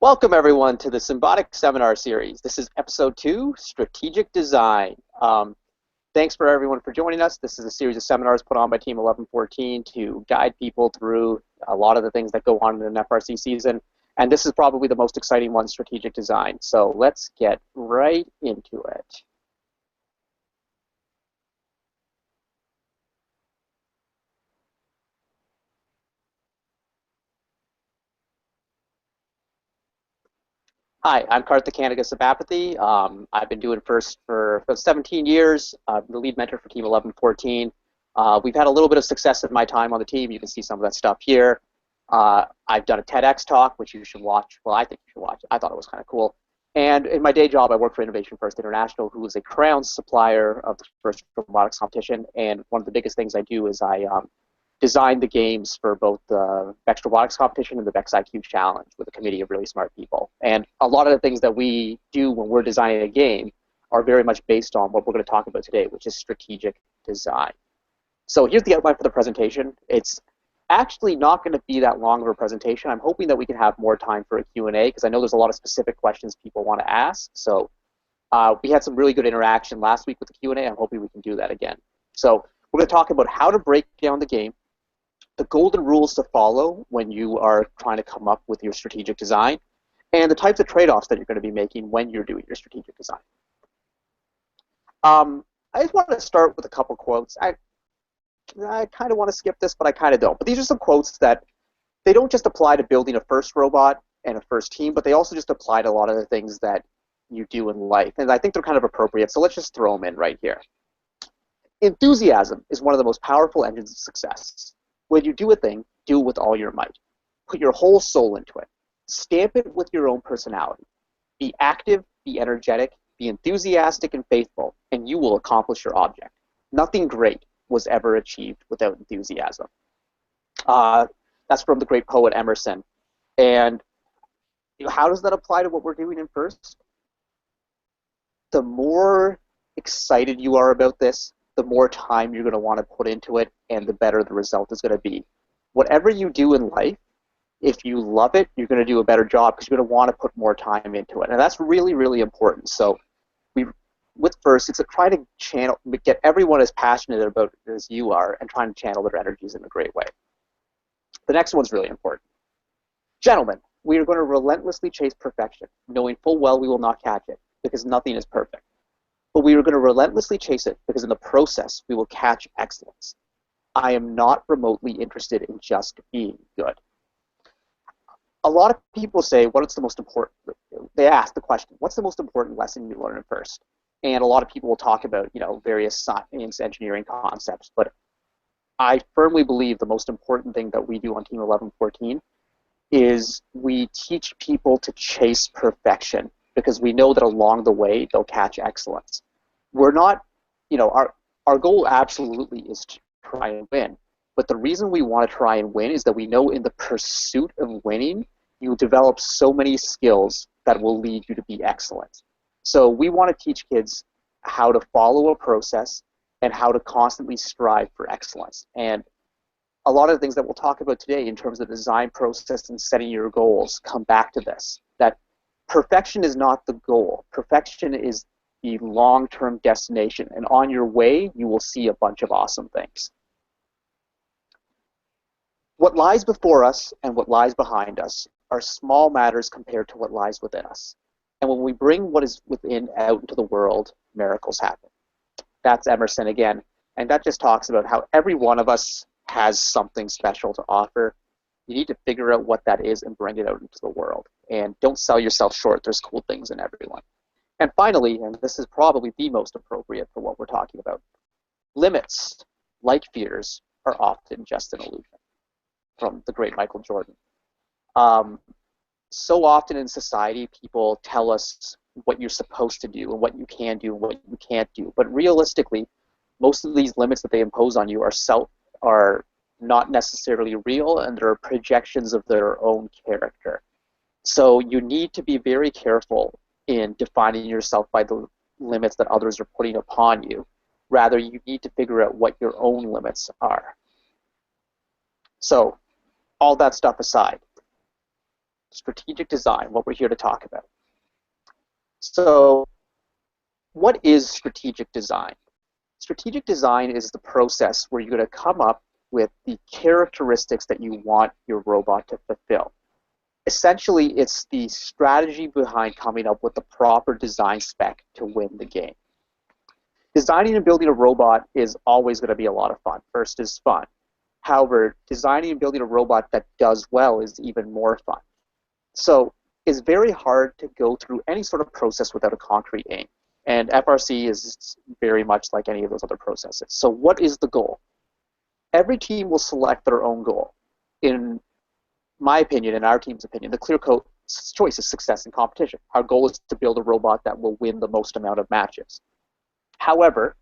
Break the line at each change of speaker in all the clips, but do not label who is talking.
Welcome, everyone, to the Simbot Seminar Series. This is episode 2, Strategic Design. Thanks for everyone for joining us. This is a series of seminars put on by Team 1114 to guide people through a lot of the things that go on in an FRC season. And this is probably the most exciting one, Strategic Design. So let's get right into it. Hi, I'm Karthik Kanagasabapathy. I've been doing FIRST for about 17 years. I'm the lead mentor for Team 1114. We've had a little bit of success in my time on the team. You can see some of that stuff here. I've done a TEDx talk, which you should watch. Well, I think you should watch. I thought it was kind of cool. And in my day job, I work for Innovation First International, who is a crown supplier of the FIRST Robotics Competition. And one of the biggest things I do is I designed the games for both the FIRST Robotics Competition and the FIRST IQ Challenge with a committee of really smart people. And a lot of the things that we do when we're designing a game are very much based on what we're going to talk about today, which is strategic design. So here's the outline for the presentation. It's actually not going to be that long of a presentation. I'm hoping that we can have more time for a Q&A because I know there's a lot of specific questions people want to ask. So we had some really good interaction last week with the Q&A. I'm hoping we can do that again. So we're going to talk about how to break down the game, the golden rules to follow when you are trying to come up with your strategic design, and the types of trade-offs that you're going to be making when you're doing your strategic design. I just want to start with a couple quotes. I kind of want to skip this, but I kind of don't. But these are some quotes that they don't just apply to building a FIRST robot and a FIRST team, but they also just apply to a lot of the things that you do in life. And I think they're kind of appropriate, so let's just throw them in right here. Enthusiasm is one of the most powerful engines of success. When you do a thing, do it with all your might. Put your whole soul into it. Stamp it with your own personality. Be active, be energetic, be enthusiastic and faithful, and you will accomplish your object. Nothing great was ever achieved without enthusiasm. That's from the great poet Emerson. And how does that apply to what we're doing in FIRST? The more excited you are about this, the more time you're going to want to put into it, and the better the result is going to be. Whatever you do in life, if you love it, you're going to do a better job because you're going to want to put more time into it. And that's really, really important. So with FIRST, it's trying to get everyone as passionate about it as you are and trying to channel their energies in a great way. The next one's really important. Gentlemen, we are going to relentlessly chase perfection, knowing full well we will not catch it because nothing is perfect. But we are going to relentlessly chase it because in the process we will catch excellence. I am not remotely interested in just being good. A lot of people say, what's the most important? They ask the question, what's the most important lesson you learn at FIRST? And a lot of people will talk about, various science, engineering concepts. But I firmly believe the most important thing that we do on Team 1114 is we teach people to chase perfection because we know that along the way they'll catch excellence. We're not, our goal absolutely is to try and win. But the reason we want to try and win is that we know in the pursuit of winning, you develop so many skills that will lead you to be excellent. So we want to teach kids how to follow a process and how to constantly strive for excellence. And a lot of the things that we'll talk about today in terms of the design process and setting your goals come back to this, that perfection is not the goal. Perfection is the long-term destination. And on your way, you will see a bunch of awesome things. What lies before us and what lies behind us are small matters compared to what lies within us. And when we bring what is within out into the world, miracles happen. That's Emerson again. And that just talks about how every one of us has something special to offer. You need to figure out what that is and bring it out into the world. And don't sell yourself short. There's cool things in everyone. And finally, and this is probably the most appropriate for what we're talking about, limits, like fears, are often just an illusion, from the great Michael Jordan. So often in society, people tell us what you're supposed to do and what you can do and what you can't do. But realistically, most of these limits that they impose on you are not necessarily real, and they're projections of their own character. So you need to be very careful in defining yourself by the limits that others are putting upon you. Rather, you need to figure out what your own limits are. So all that stuff aside, strategic design, what we're here to talk about. So what is strategic design? Strategic design is the process where you're going to come up with the characteristics that you want your robot to fulfill. Essentially, it's the strategy behind coming up with the proper design spec to win the game. Designing and building a robot is always going to be a lot of fun. FIRST is fun. However, designing and building a robot that does well is even more fun. So it's very hard to go through any sort of process without a concrete aim. And FRC is very much like any of those other processes. So what is the goal? Every team will select their own goal. In my opinion, in our team's opinion, the clear choice is success in competition. Our goal is to build a robot that will win the most amount of matches. However,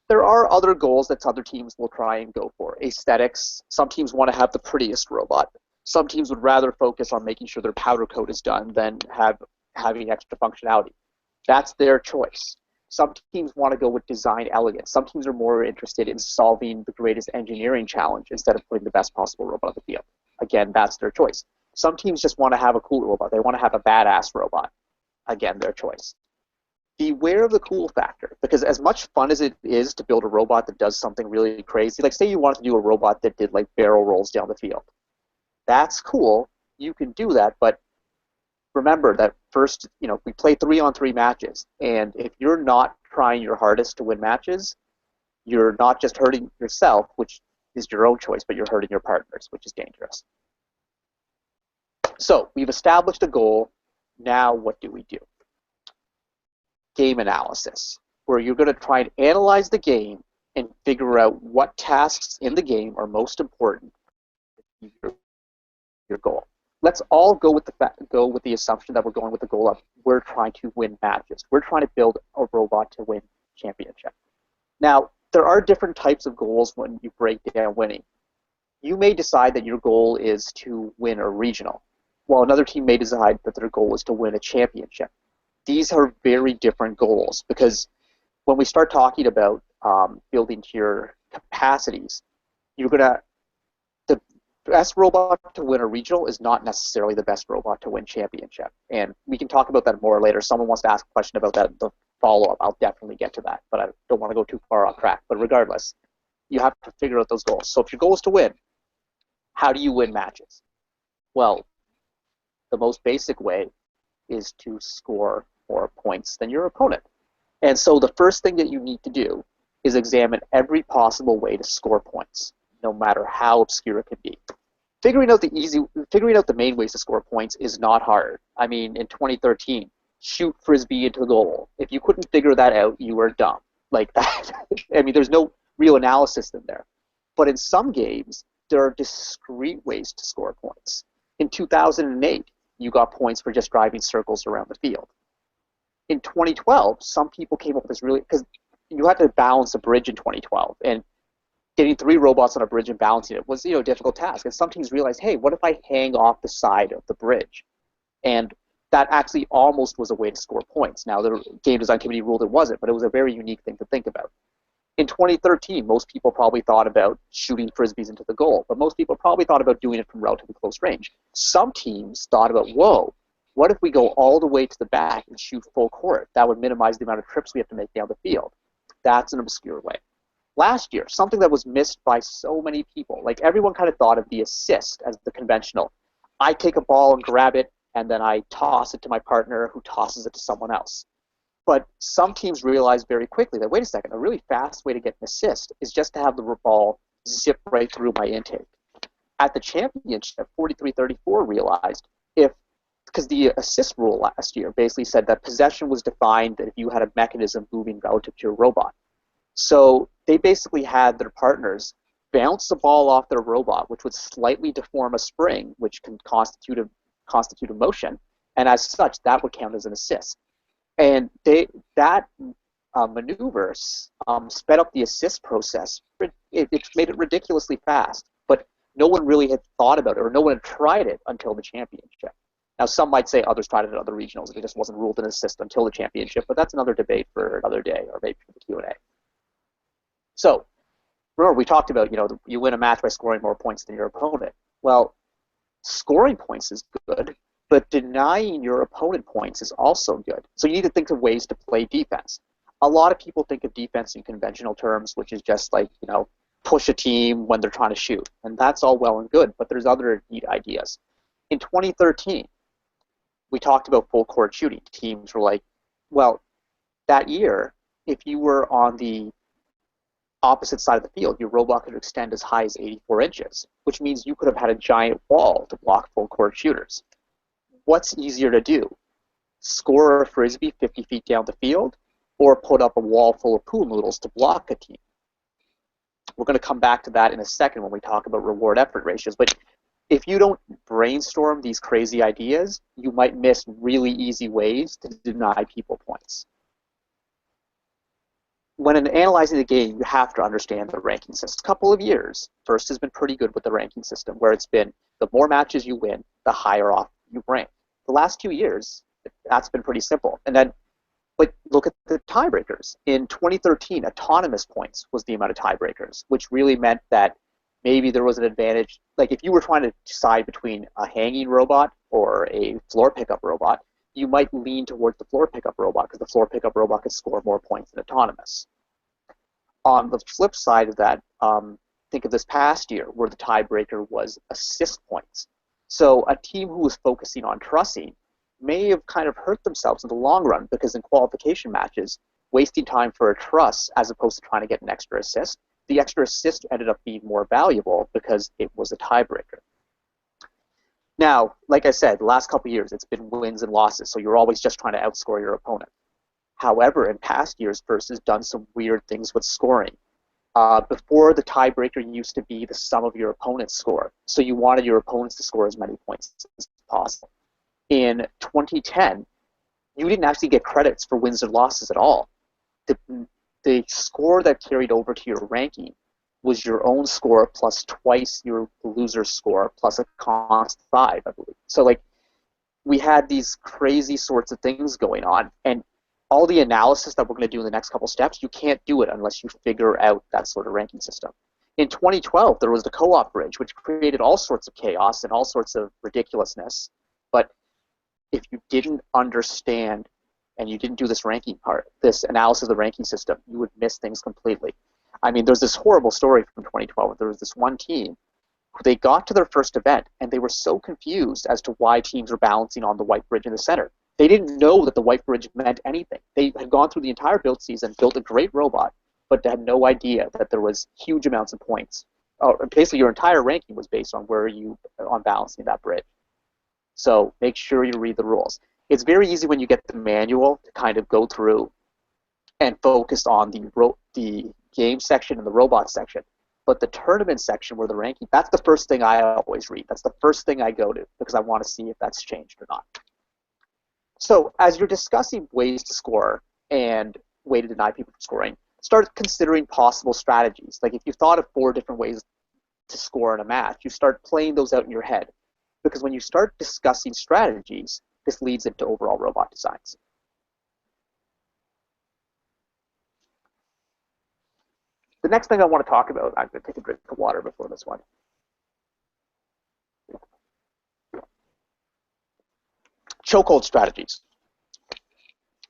there are other goals that other teams will try and go for. Aesthetics, some teams want to have the prettiest robot. Some teams would rather focus on making sure their powder coat is done than having extra functionality. That's their choice. Some teams want to go with design elegance. Some teams are more interested in solving the greatest engineering challenge instead of putting the best possible robot on the field. Again, that's their choice. Some teams just want to have a cool robot. They want to have a badass robot. Again, their choice. Beware of the cool factor, because as much fun as it is to build a robot that does something really crazy, like say you wanted to do a robot that did like barrel rolls down the field. That's cool. You can do that, but remember that first, we play 3-on-3 matches, and if you're not trying your hardest to win matches, you're not just hurting yourself, which is your own choice, but you're hurting your partners, which is dangerous. So we've established a goal. Now what do we do? Game analysis, where you're going to try and analyze the game and figure out what tasks in the game are most important to achieve your goal. Let's all go with the assumption that we're going with the goal of we're trying to win matches. We're trying to build a robot to win championship. Now, there are different types of goals when you break down winning. You may decide that your goal is to win a regional, while another team may decide that their goal is to win a championship. These are very different goals, because when we start talking about building to your capacities, the best robot to win a regional is not necessarily the best robot to win championship. And we can talk about that more later. Someone wants to ask a question about that in the follow-up. I'll definitely get to that, but I don't want to go too far off track. But regardless, you have to figure out those goals. So if your goal is to win, how do you win matches? Well, the most basic way is to score more points than your opponent. And so the first thing that you need to do is examine every possible way to score points, no matter how obscure it could be. Figuring out the main ways to score points is not hard. I mean, in 2013, shoot frisbee into the goal. If you couldn't figure that out, you were dumb. Like that. I mean, there's no real analysis in there. But in some games, there are discrete ways to score points. In 2008, you got points for just driving circles around the field. In 2012, some people came up with this because you had to balance a bridge in 2012, and getting 3 robots on a bridge and balancing it was a difficult task. And some teams realized, hey, what if I hang off the side of the bridge? And that actually almost was a way to score points. Now, the game design committee ruled it wasn't, but it was a very unique thing to think about. In 2013, most people probably thought about shooting frisbees into the goal, but most people probably thought about doing it from relatively close range. Some teams thought about, whoa, what if we go all the way to the back and shoot full court? That would minimize the amount of trips we have to make down the field. That's an obscure way. Last year, something that was missed by so many people, like everyone kind of thought of the assist as the conventional. I take a ball and grab it, and then I toss it to my partner who tosses it to someone else. But some teams realized very quickly that, wait a second, a really fast way to get an assist is just to have the ball zip right through my intake. At the championship, 43-34 realized because the assist rule last year basically said that possession was defined that if you had a mechanism moving relative to your robot. So they basically had their partners bounce the ball off their robot, which would slightly deform a spring, which can constitute a motion, and as such, that would count as an assist. And that maneuver sped up the assist process. It made it ridiculously fast, but no one really had thought about it, or no one had tried it until the championship. Now, some might say others tried it at other regionals, and it just wasn't ruled an assist until the championship, but that's another debate for another day, or maybe for the Q&A. So, remember, we talked about, you win a match by scoring more points than your opponent. Well, scoring points is good, But denying your opponent points is also good. So you need to think of ways to play defense. A lot of people think of defense in conventional terms, which is just like, push a team when they're trying to shoot. And that's all well and good, but there's other neat ideas. In 2013, we talked about full court shooting. Teams were like, well, that year, if you were on the opposite side of the field, your robot could extend as high as 84 inches, which means you could have had a giant wall to block full court shooters. What's easier to do? Score a frisbee 50 feet down the field, or put up a wall full of pool noodles to block a team? We're going to come back to that in a second when we talk about reward-effort ratios, but if you don't brainstorm these crazy ideas, you might miss really easy ways to deny people points. When analyzing the game, you have to understand the ranking system. A couple of years, FIRST has been pretty good with the ranking system, where it's been the more matches you win, the higher off you rank. The last 2 years, that's been pretty simple. And then, but look at the tiebreakers. In 2013, autonomous points was the amount of tiebreakers, which really meant that maybe there was an advantage. Like if you were trying to decide between a hanging robot or a floor pickup robot, you might lean towards the floor pickup robot because the floor pickup robot could score more points than autonomous. On the flip side of that, think of this past year where the tiebreaker was assist points. So a team who was focusing on trussing may have kind of hurt themselves in the long run because in qualification matches, wasting time for a truss as opposed to trying to get an extra assist, the extra assist ended up being more valuable because it was a tiebreaker. Now, like I said, the last couple of years, it's been wins and losses, so you're always just trying to outscore your opponent. However, in past years, FIRST has done some weird things with scoring. Before, the tiebreaker used to be the sum of your opponent's score, so you wanted your opponents to score as many points as possible. In 2010, you didn't actually get credits for wins and losses at all. The score that carried over to your ranking was your own score plus twice your loser's score plus a const 5, I believe. So like we had these crazy sorts of things going on, and all the analysis that we're going to do in the next couple steps, you can't do it unless you figure out that sort of ranking system. In 2012, there was the co-op bridge, which created all sorts of chaos and all sorts of ridiculousness. But if you didn't understand and you didn't do this ranking part, this analysis of the ranking system, you would miss things completely. I mean, there's this horrible story from 2012. There was this one team who they got to their first event, and they were so confused as to why teams were balancing on the white bridge in the center. They didn't know that the white bridge meant anything. They had gone through the entire build season, built a great robot, but had no idea that there was huge amounts of points. Basically, your entire ranking was based on where you on balancing that bridge. So make sure you read the rules. It's very easy when you get the manual to kind of go through and focus on the game section and the robot section. But the tournament section where the ranking, that's the first thing I always read. That's the first thing I go to because I want to see if that's changed or not. So as you're discussing ways to score and way to deny people from scoring, start considering possible strategies. Like if you thought of 4 different ways to score in a match, you start playing those out in your head. Because when you start discussing strategies, this leads into overall robot designs. The next thing I want to talk about, I'm going to take a drink of water before this one. Chokehold strategies.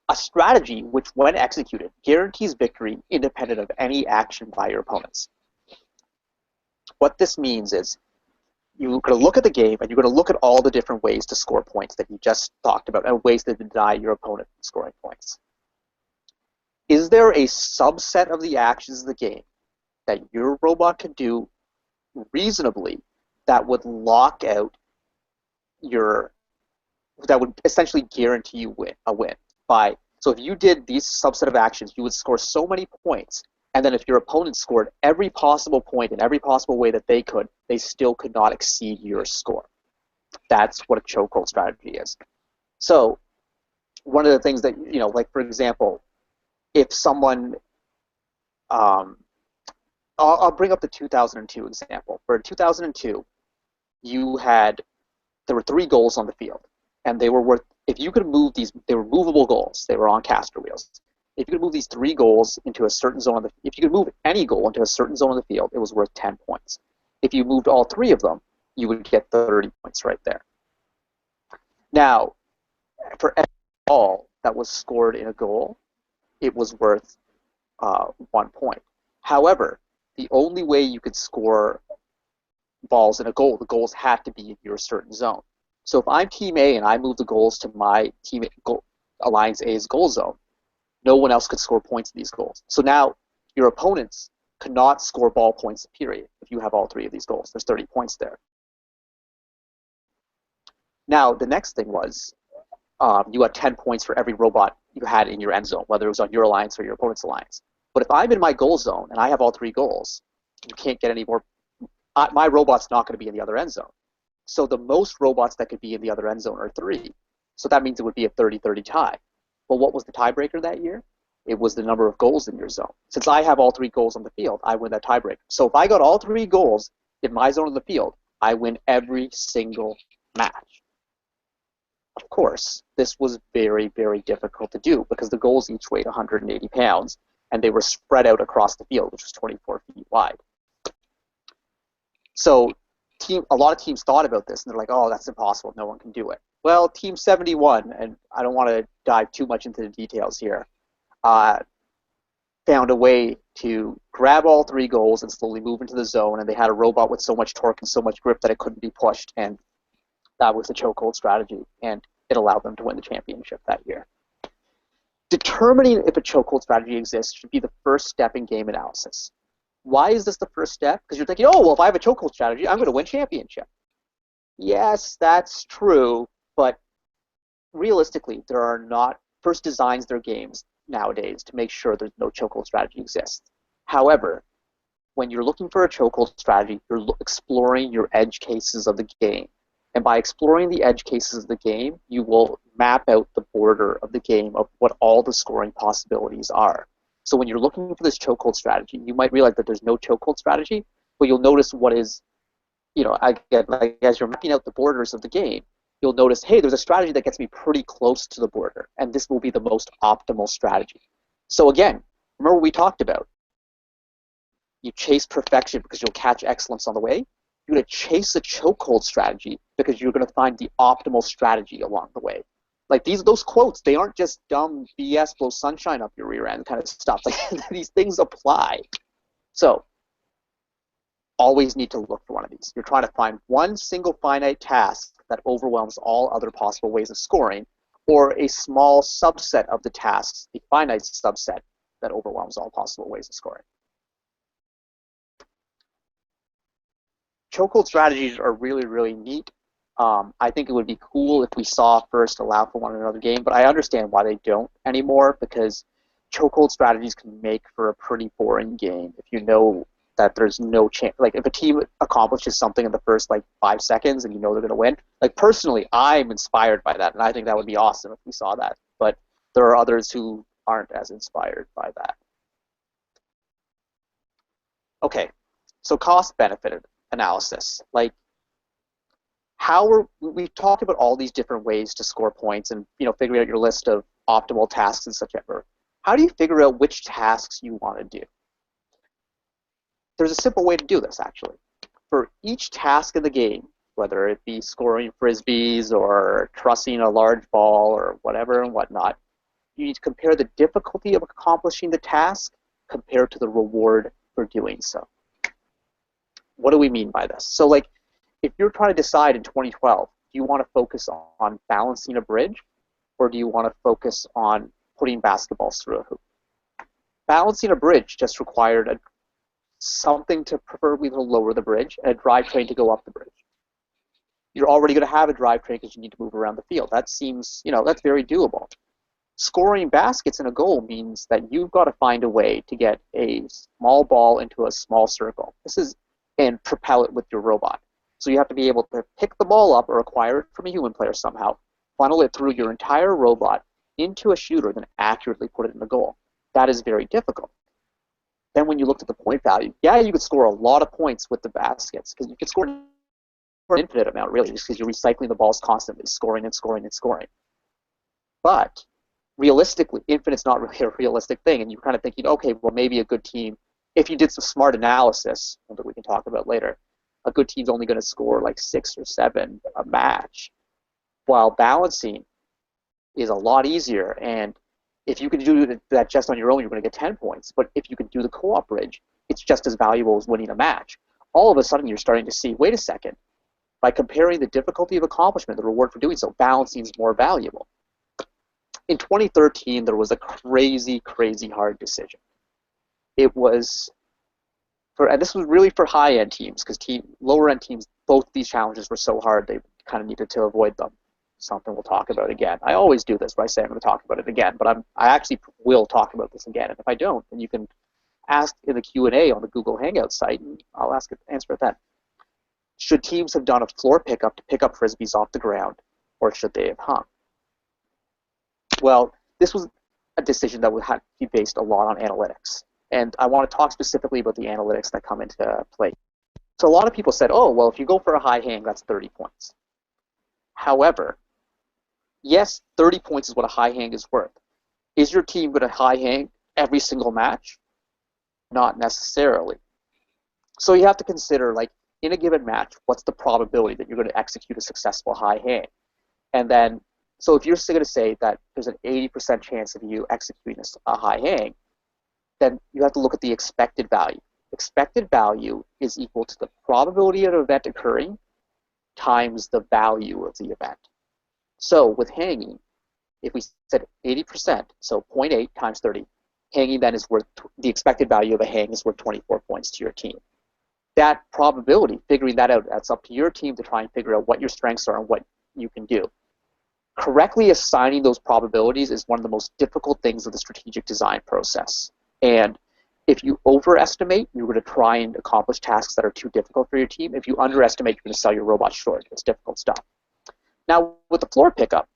A strategy which, when executed, guarantees victory independent of any action by your opponents. What this means is you're going to look at the game and you're going to look at all the different ways to score points that you just talked about and ways to deny your opponent from scoring points. Is there a subset of the actions of the game that your robot can do reasonably that would lock out that would essentially guarantee you a win? So if you did these subset of actions, you would score so many points, and then if your opponent scored every possible point in every possible way that they could, they still could not exceed your score. That's what a chokehold strategy is. So one of the things that, like for example, if someone, I'll bring up the 2002 example. For 2002, there were 3 goals on the field, and they were worth, if you could move these, they were movable goals. They were on caster wheels. If you could move these 3 goals into a certain zone if you could move any goal into a certain zone of the field, it was worth 10 points. If you moved all 3 of them, you would get 30 points right there. Now, for every ball that was scored in a goal, it was worth 1 point. However, the only way you could score balls in a goal, the goals had to be in your certain zone. So if I'm Team A and I move the goals to my team Alliance A's goal zone, no one else could score points in these goals. So now your opponents cannot score ball points, period, if you have all 3 of these goals. There's 30 points there. Now, the next thing was you had 10 points for every robot you had in your end zone, whether it was on your alliance or your opponent's alliance. But if I'm in my goal zone and I have all 3 goals, you can't get any more. My robot's not going to be in the other end zone. So the most robots that could be in the other end zone are 3. So that means it would be a 30-30 tie. But what was the tiebreaker that year? It was the number of goals in your zone. Since I have all 3 goals on the field, I win that tiebreaker. So if I got all 3 goals in my zone of the field, I win every single match. Of course, this was very, very difficult to do because the goals each weighed 180 pounds and they were spread out across the field, which was 24 feet wide. So a lot of teams thought about this and they're like, oh, that's impossible. No one can do it. Well, Team 71, and I don't want to dive too much into the details here, found a way to grab all 3 goals and slowly move into the zone, and they had a robot with so much torque and so much grip that it couldn't be pushed, and that was the chokehold strategy, and it allowed them to win the championship that year. Determining if a chokehold strategy exists should be the first step in game analysis. Why is this the first step? Because you're thinking, oh, well, if I have a chokehold strategy, I'm going to win championship. Yes, that's true, but realistically, there are not first designs their games nowadays to make sure there's no chokehold strategy exists. However, when you're looking for a chokehold strategy, you're exploring your edge cases of the game. And by exploring the edge cases of the game, you will map out the border of the game of what all the scoring possibilities are. So when you're looking for this chokehold strategy, you might realize that there's no chokehold strategy, but you'll notice what is, again, like as you're mapping out the borders of the game, you'll notice, hey, there's a strategy that gets me pretty close to the border, and this will be the most optimal strategy. So again, remember what we talked about. You chase perfection because you'll catch excellence on the way. You're going to chase a chokehold strategy because you're going to find the optimal strategy along the way. Like those quotes, they aren't just dumb BS, blow sunshine up your rear end kind of stuff. Like these things apply. So always need to look for one of these. You're trying to find one single finite task that overwhelms all other possible ways of scoring, or a small subset of the tasks, a finite subset that overwhelms all possible ways of scoring. Chokehold strategies are really, really neat. I think it would be cool if we saw FIRST allow for one another game, but I understand why they don't anymore, because chokehold strategies can make for a pretty boring game if you know that there's no chance. Like if a team accomplishes something in the first 5 seconds and you know they're going to win. Like personally, I'm inspired by that, and I think that would be awesome if we saw that. But there are others who aren't as inspired by that. Okay, so cost-benefit analysis. We've talked about all these different ways to score points and figuring out your list of optimal tasks and such. How do you figure out which tasks you want to do? There's a simple way to do this, actually. For each task in the game, whether it be scoring frisbees or trussing a large ball or whatever and whatnot, you need to compare the difficulty of accomplishing the task compared to the reward for doing so. What do we mean by this? So if you're trying to decide in 2012, do you want to focus on balancing a bridge, or do you want to focus on putting basketballs through a hoop? Balancing a bridge just required something to preferably lower the bridge and a drivetrain to go up the bridge. You're already going to have a drivetrain because you need to move around the field. That seems, that's very doable. Scoring baskets in a goal means that you've got to find a way to get a small ball into a small circle. And propel it with your robot. So you have to be able to pick the ball up or acquire it from a human player somehow, funnel it through your entire robot into a shooter, then accurately put it in the goal. That is very difficult. Then when you looked at the point value, yeah, you could score a lot of points with the baskets because you could score an infinite amount, really, just because you're recycling the balls constantly, scoring and scoring and scoring. But realistically, infinite's not really a realistic thing, and you're kind of thinking, okay, well, maybe a good team, if you did some smart analysis, that we can talk about later, a good team's only going to score 6 or 7 a match. while balancing is a lot easier. And if you can do that just on your own, you're going to get 10 points. But if you can do the co-op bridge, it's just as valuable as winning a match. All of a sudden, you're starting to see, wait a second, by comparing the difficulty of accomplishment, the reward for doing so, balancing is more valuable. In 2013, there was a crazy, crazy hard decision. It was and this was really for high-end teams, because lower-end teams, both these challenges were so hard, they kind of needed to avoid them. Something we'll talk about again. I always do this, where I say I'm going to talk about it again, but I actually will talk about this again. And if I don't, then you can ask in the Q&A on the Google Hangout site, and I'll answer it then. Should teams have done a floor pickup to pick up frisbees off the ground, or should they have hung? Well, this was a decision that would have to be based a lot on analytics. And I want to talk specifically about the analytics that come into play. So a lot of people said, oh, well, if you go for a high hang, that's 30 points. However, yes, 30 points is what a high hang is worth. Is your team going to high hang every single match? Not necessarily. So you have to consider, like, in a given match, what's the probability that you're going to execute a successful high hang? And then, so if you're going to say that there's an 80% chance of you executing a high hang, then you have to look at the expected value. Expected value is equal to the probability of an event occurring times the value of the event. So with hanging, if we said 80%, so 0.8 times 30, hanging then is worth, the expected value of a hang is worth 24 points to your team. That probability, figuring that out, that's up to your team to try and figure out what your strengths are and what you can do. Correctly assigning those probabilities is one of the most difficult things of the strategic design process. And if you overestimate, you're going to try and accomplish tasks that are too difficult for your team. If you underestimate, you're going to sell your robot short. It's difficult stuff. Now, with the floor pickup,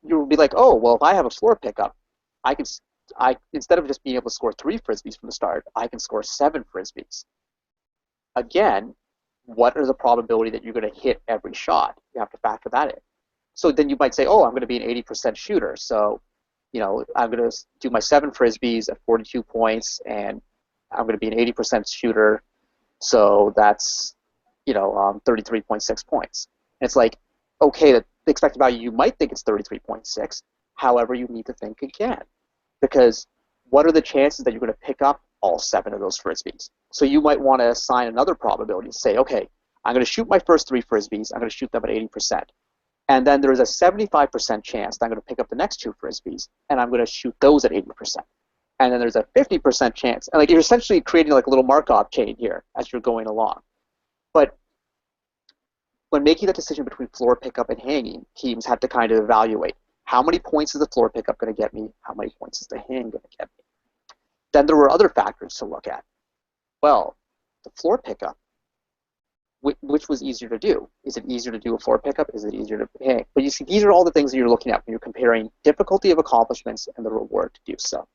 you'll be like, oh, well, if I have a floor pickup, instead of just being able to score 3 frisbees from the start, I can score 7 frisbees. Again, what are the probability that you're going to hit every shot? You have to factor that in. So then you might say, oh, I'm going to be an 80% shooter. So, I'm going to do my 7 frisbees at 42 points, and I'm going to be an 80% shooter. So that's, 33.6 points. And it's like, okay, the expected value, you might think it's 33.6. However, you need to think again, because what are the chances that you're going to pick up all 7 of those frisbees? So you might want to assign another probability and say, okay, I'm going to shoot my first 3 frisbees. I'm going to shoot them at 80%. And then there's a 75% chance that I'm going to pick up the next 2 frisbees, and I'm going to shoot those at 80%. And then there's a 50% chance. And you're essentially creating like a little Markov chain here as you're going along. But when making the decision between floor pickup and hanging, teams had to kind of evaluate, how many points is the floor pickup going to get me? How many points is the hang going to get me? Then there were other factors to look at. Well, the floor pickup, which was easier to do? Is it easier to do a floor pickup? Is it easier to hang? But you see, these are all the things that you're looking at when you're comparing difficulty of accomplishments and the reward to do so.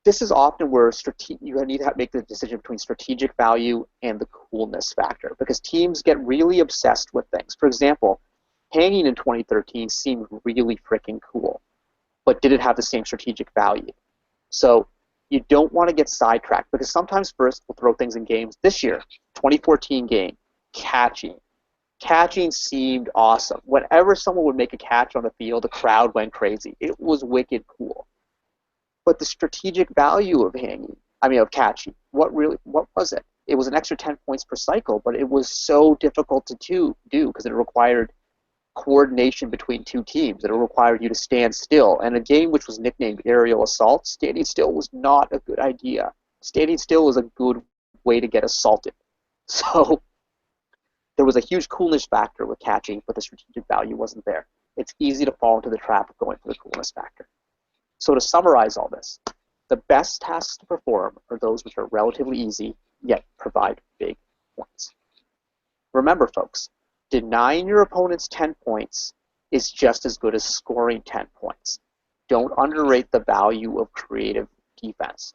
This is often where you need to make the decision between strategic value and the coolness factor, because teams get really obsessed with things. For example, hanging in 2013 seemed really freaking cool, but did it have the same strategic value? So you don't want to get sidetracked, because sometimes FIRST will throw things in games. This year, 2014 game, catching. Catching seemed awesome. Whenever someone would make a catch on the field, the crowd went crazy. It was wicked cool. But the strategic value of catching, what was it? It was an extra 10 points per cycle, but it was so difficult to do because it required coordination between 2 teams. It required you to stand still. And a game which was nicknamed Aerial Assault, standing still was not a good idea. Standing still was a good way to get assaulted. So there was a huge coolness factor with catching, but the strategic value wasn't there. It's easy to fall into the trap of going for the coolness factor. So to summarize all this, the best tasks to perform are those which are relatively easy, yet provide big points. Remember, folks, denying your opponents 10 points is just as good as scoring 10 points. Don't underrate the value of creative defense.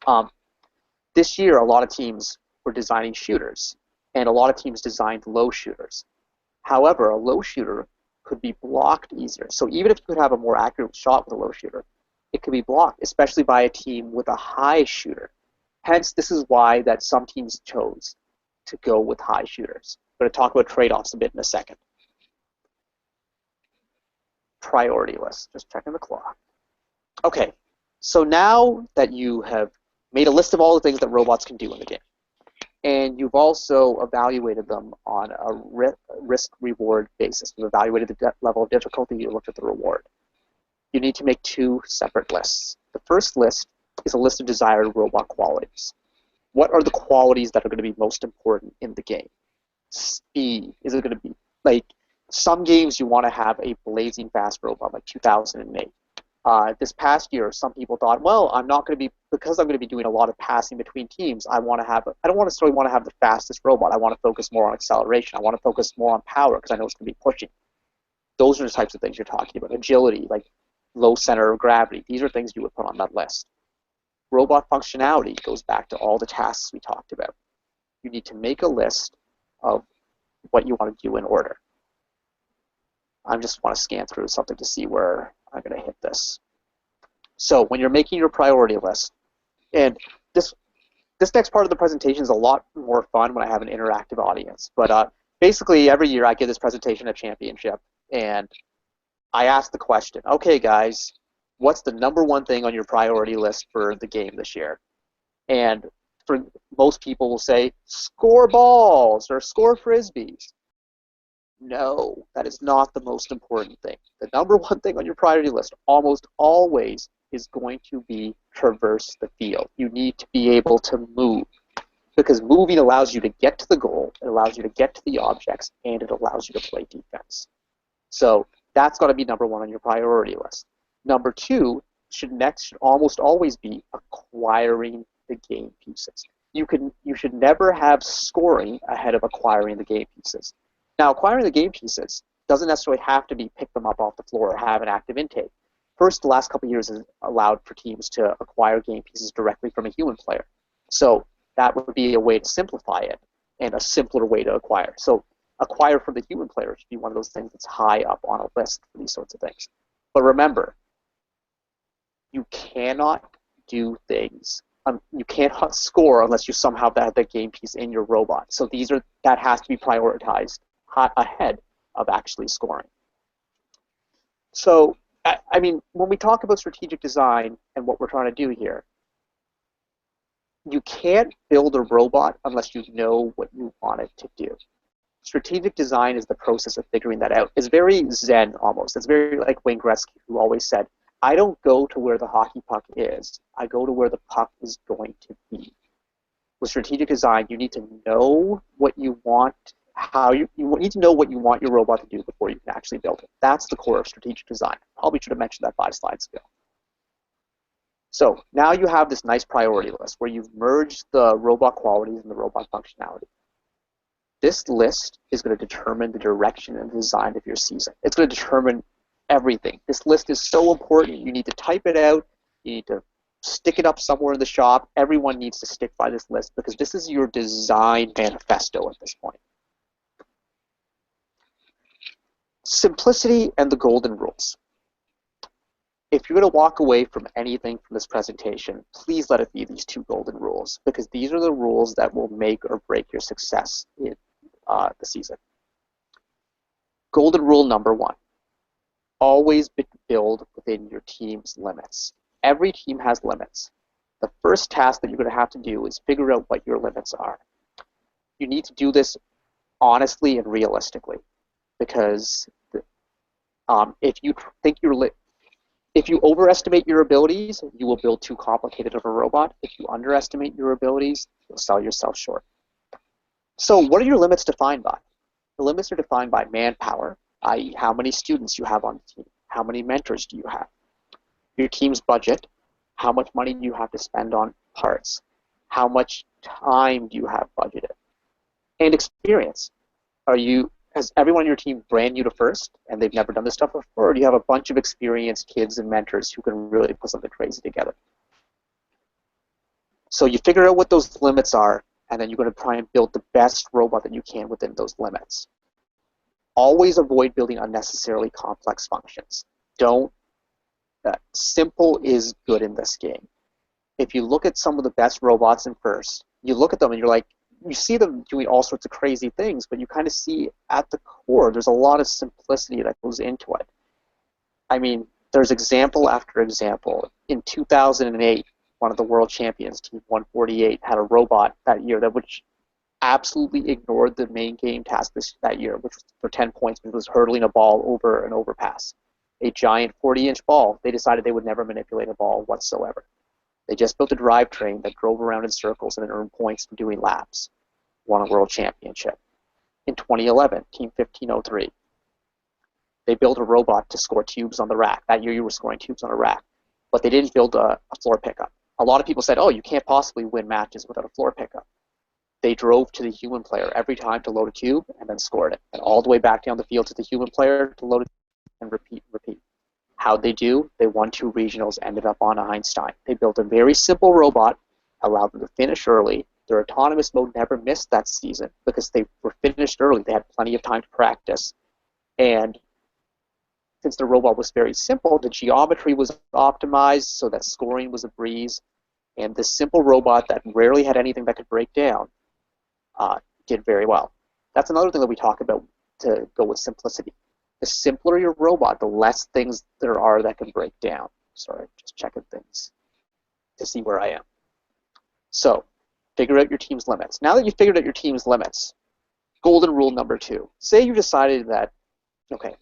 This year, a lot of teams were designing shooters, and a lot of teams designed low shooters. However, a low shooter could be blocked easier. So even if you could have a more accurate shot with a low shooter, it could be blocked, especially by a team with a high shooter. Hence, this is why that some teams chose to go with high shooters. I'm going to talk about trade-offs a bit in a second. priority list. Just checking the clock. Okay, so now that you have made a list of all the things that robots can do in the game, and you've also evaluated them on a risk-reward basis. You've evaluated the level of difficulty, you looked at the reward. You need to make two separate lists. The first list is a list of desired robot qualities. What are the qualities that are going to be most important in the game? Speed. Is it going to be, like, some games you want to have a blazing fast robot, like 2008. This past year, some people thought, well, I'm not going to be, because I'm going to be doing a lot of passing between teams, I don't necessarily want to have the fastest robot. I want to focus more on acceleration. I want to focus more on power because I know it's going to be pushing. Those are the types of things you're talking about. Agility, like low center of gravity. These are things you would put on that list. Robot functionality goes back to all the tasks we talked about. You need to make a list of what you want to do in order. I just want to scan through something to see where I'm going to hit this. So when you're making your priority list, and this next part of the presentation is a lot more fun when I have an interactive audience. But basically, every year I give this presentation at championship, and I ask the question, okay, guys, what's the #1 thing on your priority list for the game this year? And for most people will say, score balls or score frisbees. No, that is not the most important thing. The #1 thing on your priority list almost always is going to be traverse the field. You need to be able to move, because moving allows you to get to the goal, it allows you to get to the objects, and it allows you to play defense. So that's got to be #1 on your priority list. #2 should almost always be acquiring the game pieces. You should never have scoring ahead of acquiring the game pieces. Now, acquiring the game pieces doesn't necessarily have to be pick them up off the floor or have an active intake. FIRST, the last couple of years, has allowed for teams to acquire game pieces directly from a human player. So that would be a way to simplify it and a simpler way to acquire. So acquire from the human player should be one of those things that's high up on a list for these sorts of things. But remember, you cannot do things. You cannot score unless you somehow have that game piece in your robot. So that has to be prioritized ahead of actually scoring. So, I mean, when we talk about strategic design and what we're trying to do here, you can't build a robot unless you know what you want it to do. Strategic design is the process of figuring that out. It's very Zen almost. It's very like Wayne Gretzky, who always said, I don't go to where the hockey puck is. I go to where the puck is going to be. With strategic design, you need to know what you want, you need to know what you want your robot to do before you can actually build it. That's the core of strategic design. Probably should have mentioned that 5 slides ago. So now you have this nice priority list where you've merged the robot qualities and the robot functionality. This list is going to determine the direction and design of your season. It's going to determine everything. This list is so important. You need to type it out. You need to stick it up somewhere in the shop. Everyone needs to stick by this list because this is your design manifesto at this point. Simplicity and the golden rules. If you're going to walk away from anything from this presentation, please let it be these 2 golden rules, because these are the rules that will make or break your success in the season. Golden rule #1. Always build within your team's limits. Every team has limits. The first task that you're going to have to do is figure out what your limits are. You need to do this honestly and realistically, because if you overestimate your abilities, you will build too complicated of a robot. If you underestimate your abilities, you'll sell yourself short. So what are your limits defined by? The limits are defined by manpower, i.e. how many students you have on the team, how many mentors do you have, your team's budget, how much money do you have to spend on parts, how much time do you have budgeted, and experience. Has everyone on your team brand new to FIRST and they've never done this stuff before, or do you have a bunch of experienced kids and mentors who can really put something crazy together? So you figure out what those limits are, and then you're going to try and build the best robot that you can within those limits. Always avoid building unnecessarily complex functions. Simple is good in this game. If you look at some of the best robots in FIRST, you look at them and you're like, you see them doing all sorts of crazy things, but you kind of see at the core there's a lot of simplicity that goes into it. I mean, there's example after example. In 2008, one of the world champions, Team 148, had a robot that year that which absolutely ignored the main game task that year, which was for 10 points, which was hurdling a ball over an overpass. A giant 40-inch ball. They decided they would never manipulate a ball whatsoever. They just built a drivetrain that drove around in circles and earned points for doing laps. Won a world championship. In 2011, Team 1503, they built a robot to score tubes on the rack. That year you were scoring tubes on a rack. But they didn't build a floor pickup. A lot of people said, oh, you can't possibly win matches without a floor pickup. They drove to the human player every time to load a tube and then scored it. And all the way back down the field to the human player to load it and repeat and repeat. How'd they do? They won 2 regionals, ended up on Einstein. They built a very simple robot, allowed them to finish early. Their autonomous mode never missed that season because they were finished early. They had plenty of time to practice. And since the robot was very simple, the geometry was optimized so that scoring was a breeze. And this simple robot that rarely had anything that could break down did very well. That's another thing that we talk about to go with simplicity. The simpler your robot, the less things there are that can break down. Sorry, just checking things to see where I am. So, figure out your team's limits. Now that you've figured out your team's limits, golden rule number 2. Say you decided that, okay,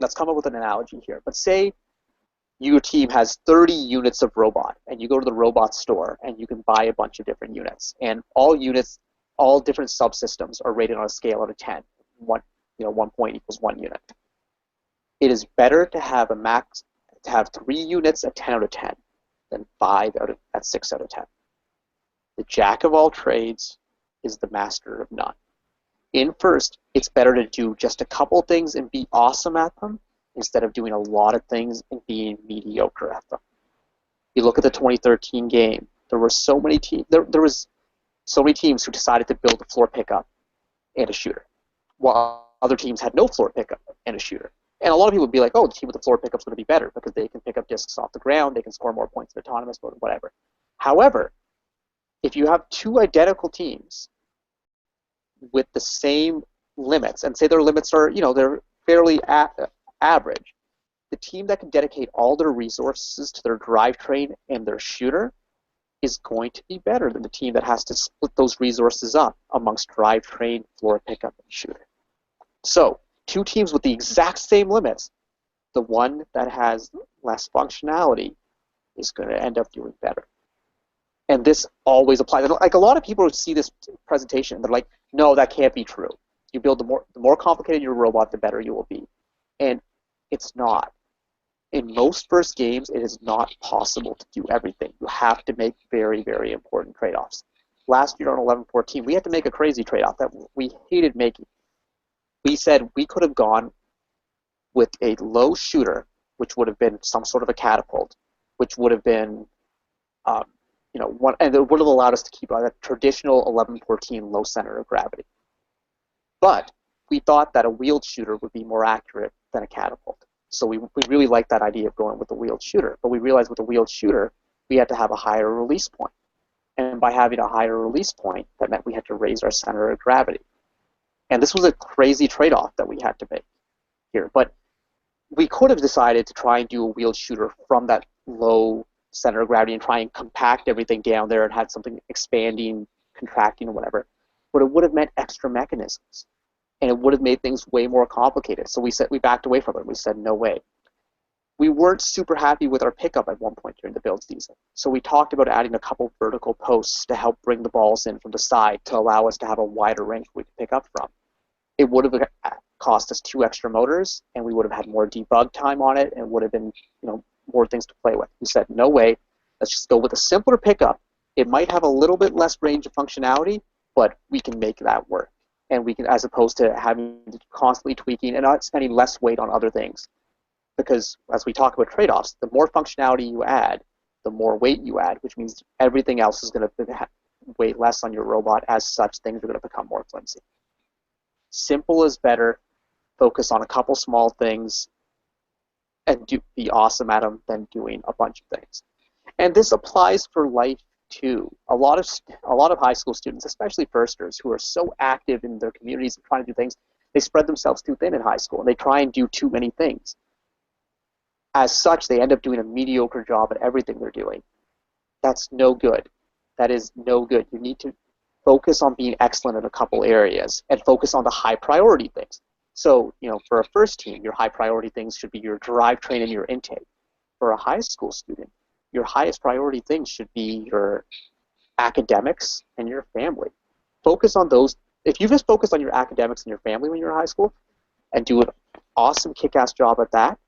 let's come up with an analogy here, but say your team has 30 units of robot, and you go to the robot store, and you can buy a bunch of different units, and all units, all different subsystems are rated on a scale out of 10. 1 point equals 1 unit. It is better to have to have 3 units at 10 out of 10 than 5 at 6 out of 10. The jack of all trades is the master of none. In FIRST, it's better to do just a couple things and be awesome at them instead of doing a lot of things and being mediocre at them. You look at the 2013 game. There were so many teams. There was so many teams who decided to build a floor pickup and a shooter, while other teams had no floor pickup and a shooter. And a lot of people would be like, oh, the team with the floor pickup is going to be better because they can pick up discs off the ground, they can score more points in autonomous mode, whatever. However, if you have 2 identical teams with the same limits, and say their limits are, they're fairly average, the team that can dedicate all their resources to their drivetrain and their shooter is going to be better than the team that has to split those resources up amongst drivetrain, floor pickup, and shooter. So, 2 teams with the exact same limits, the one that has less functionality is going to end up doing better. And this always applies. Like, a lot of people see this presentation, they're like, no, that can't be true. You build the more complicated your robot, the better you will be. And it's not. In most FIRST games, it is not possible to do everything. You have to make very, very important trade-offs. Last year on 11-14, we had to make a crazy trade-off that we hated making. We said we could have gone with a low shooter, which would have been some sort of a catapult, which would have been, and it would have allowed us to keep a traditional 11-14 low center of gravity. But we thought that a wheeled shooter would be more accurate than a catapult. So we really liked that idea of going with a wheeled shooter. But we realized with a wheeled shooter, we had to have a higher release point. And by having a higher release point, that meant we had to raise our center of gravity. And this was a crazy trade-off that we had to make here. But we could have decided to try and do a wheeled shooter from that low center of gravity and try and compact everything down there and had something expanding, contracting, or whatever. But it would have meant extra mechanisms. And it would have made things way more complicated. So we backed away from it. We said, no way. We weren't super happy with our pickup at one point during the build season. So we talked about adding a couple vertical posts to help bring the balls in from the side to allow us to have a wider range we could pick up from. It would have cost us 2 extra motors, and we would have had more debug time on it, and it would have been more things to play with. We said, no way. Let's just go with a simpler pickup. It might have a little bit less range of functionality, but we can make that work. And we can, as opposed to having to constantly tweaking and not spending less weight on other things. Because as we talk about trade-offs, the more functionality you add, the more weight you add, which means everything else is going to weigh less on your robot. As such, things are going to become more flimsy. Simple is better. Focus on a couple small things and be awesome at them than doing a bunch of things. And this applies for life too. A lot of high school students, especially firsters, who are so active in their communities and trying to do things, they spread themselves too thin in high school and they try and do too many things. As such, they end up doing a mediocre job at everything they're doing. That's no good. That is no good. You need to focus on being excellent in a couple areas and focus on the high priority things. So, for a first team, your high priority things should be your drivetrain and your intake. For a high school student, your highest priority things should be your academics and your family. Focus on those. If you just focus on your academics and your family when you're in high school and do an awesome kick-ass job at that,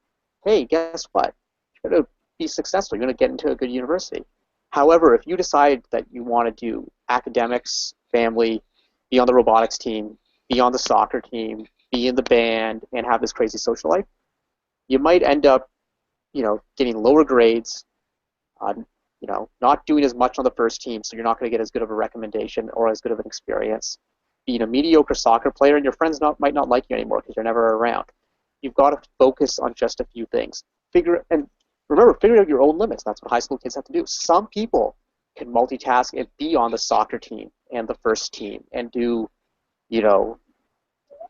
hey, guess what? You're going to be successful. You're going to get into a good university. However, if you decide that you want to do academics, family, be on the robotics team, be on the soccer team, be in the band, and have this crazy social life, you might end up, getting lower grades, not doing as much on the first team, so you're not going to get as good of a recommendation or as good of an experience. Being a mediocre soccer player, and your friends might not like you anymore because you're never around. You've got to focus on just a few things. Remember, figure out your own limits. That's what high school kids have to do. Some people can multitask and be on the soccer team and the first team and do,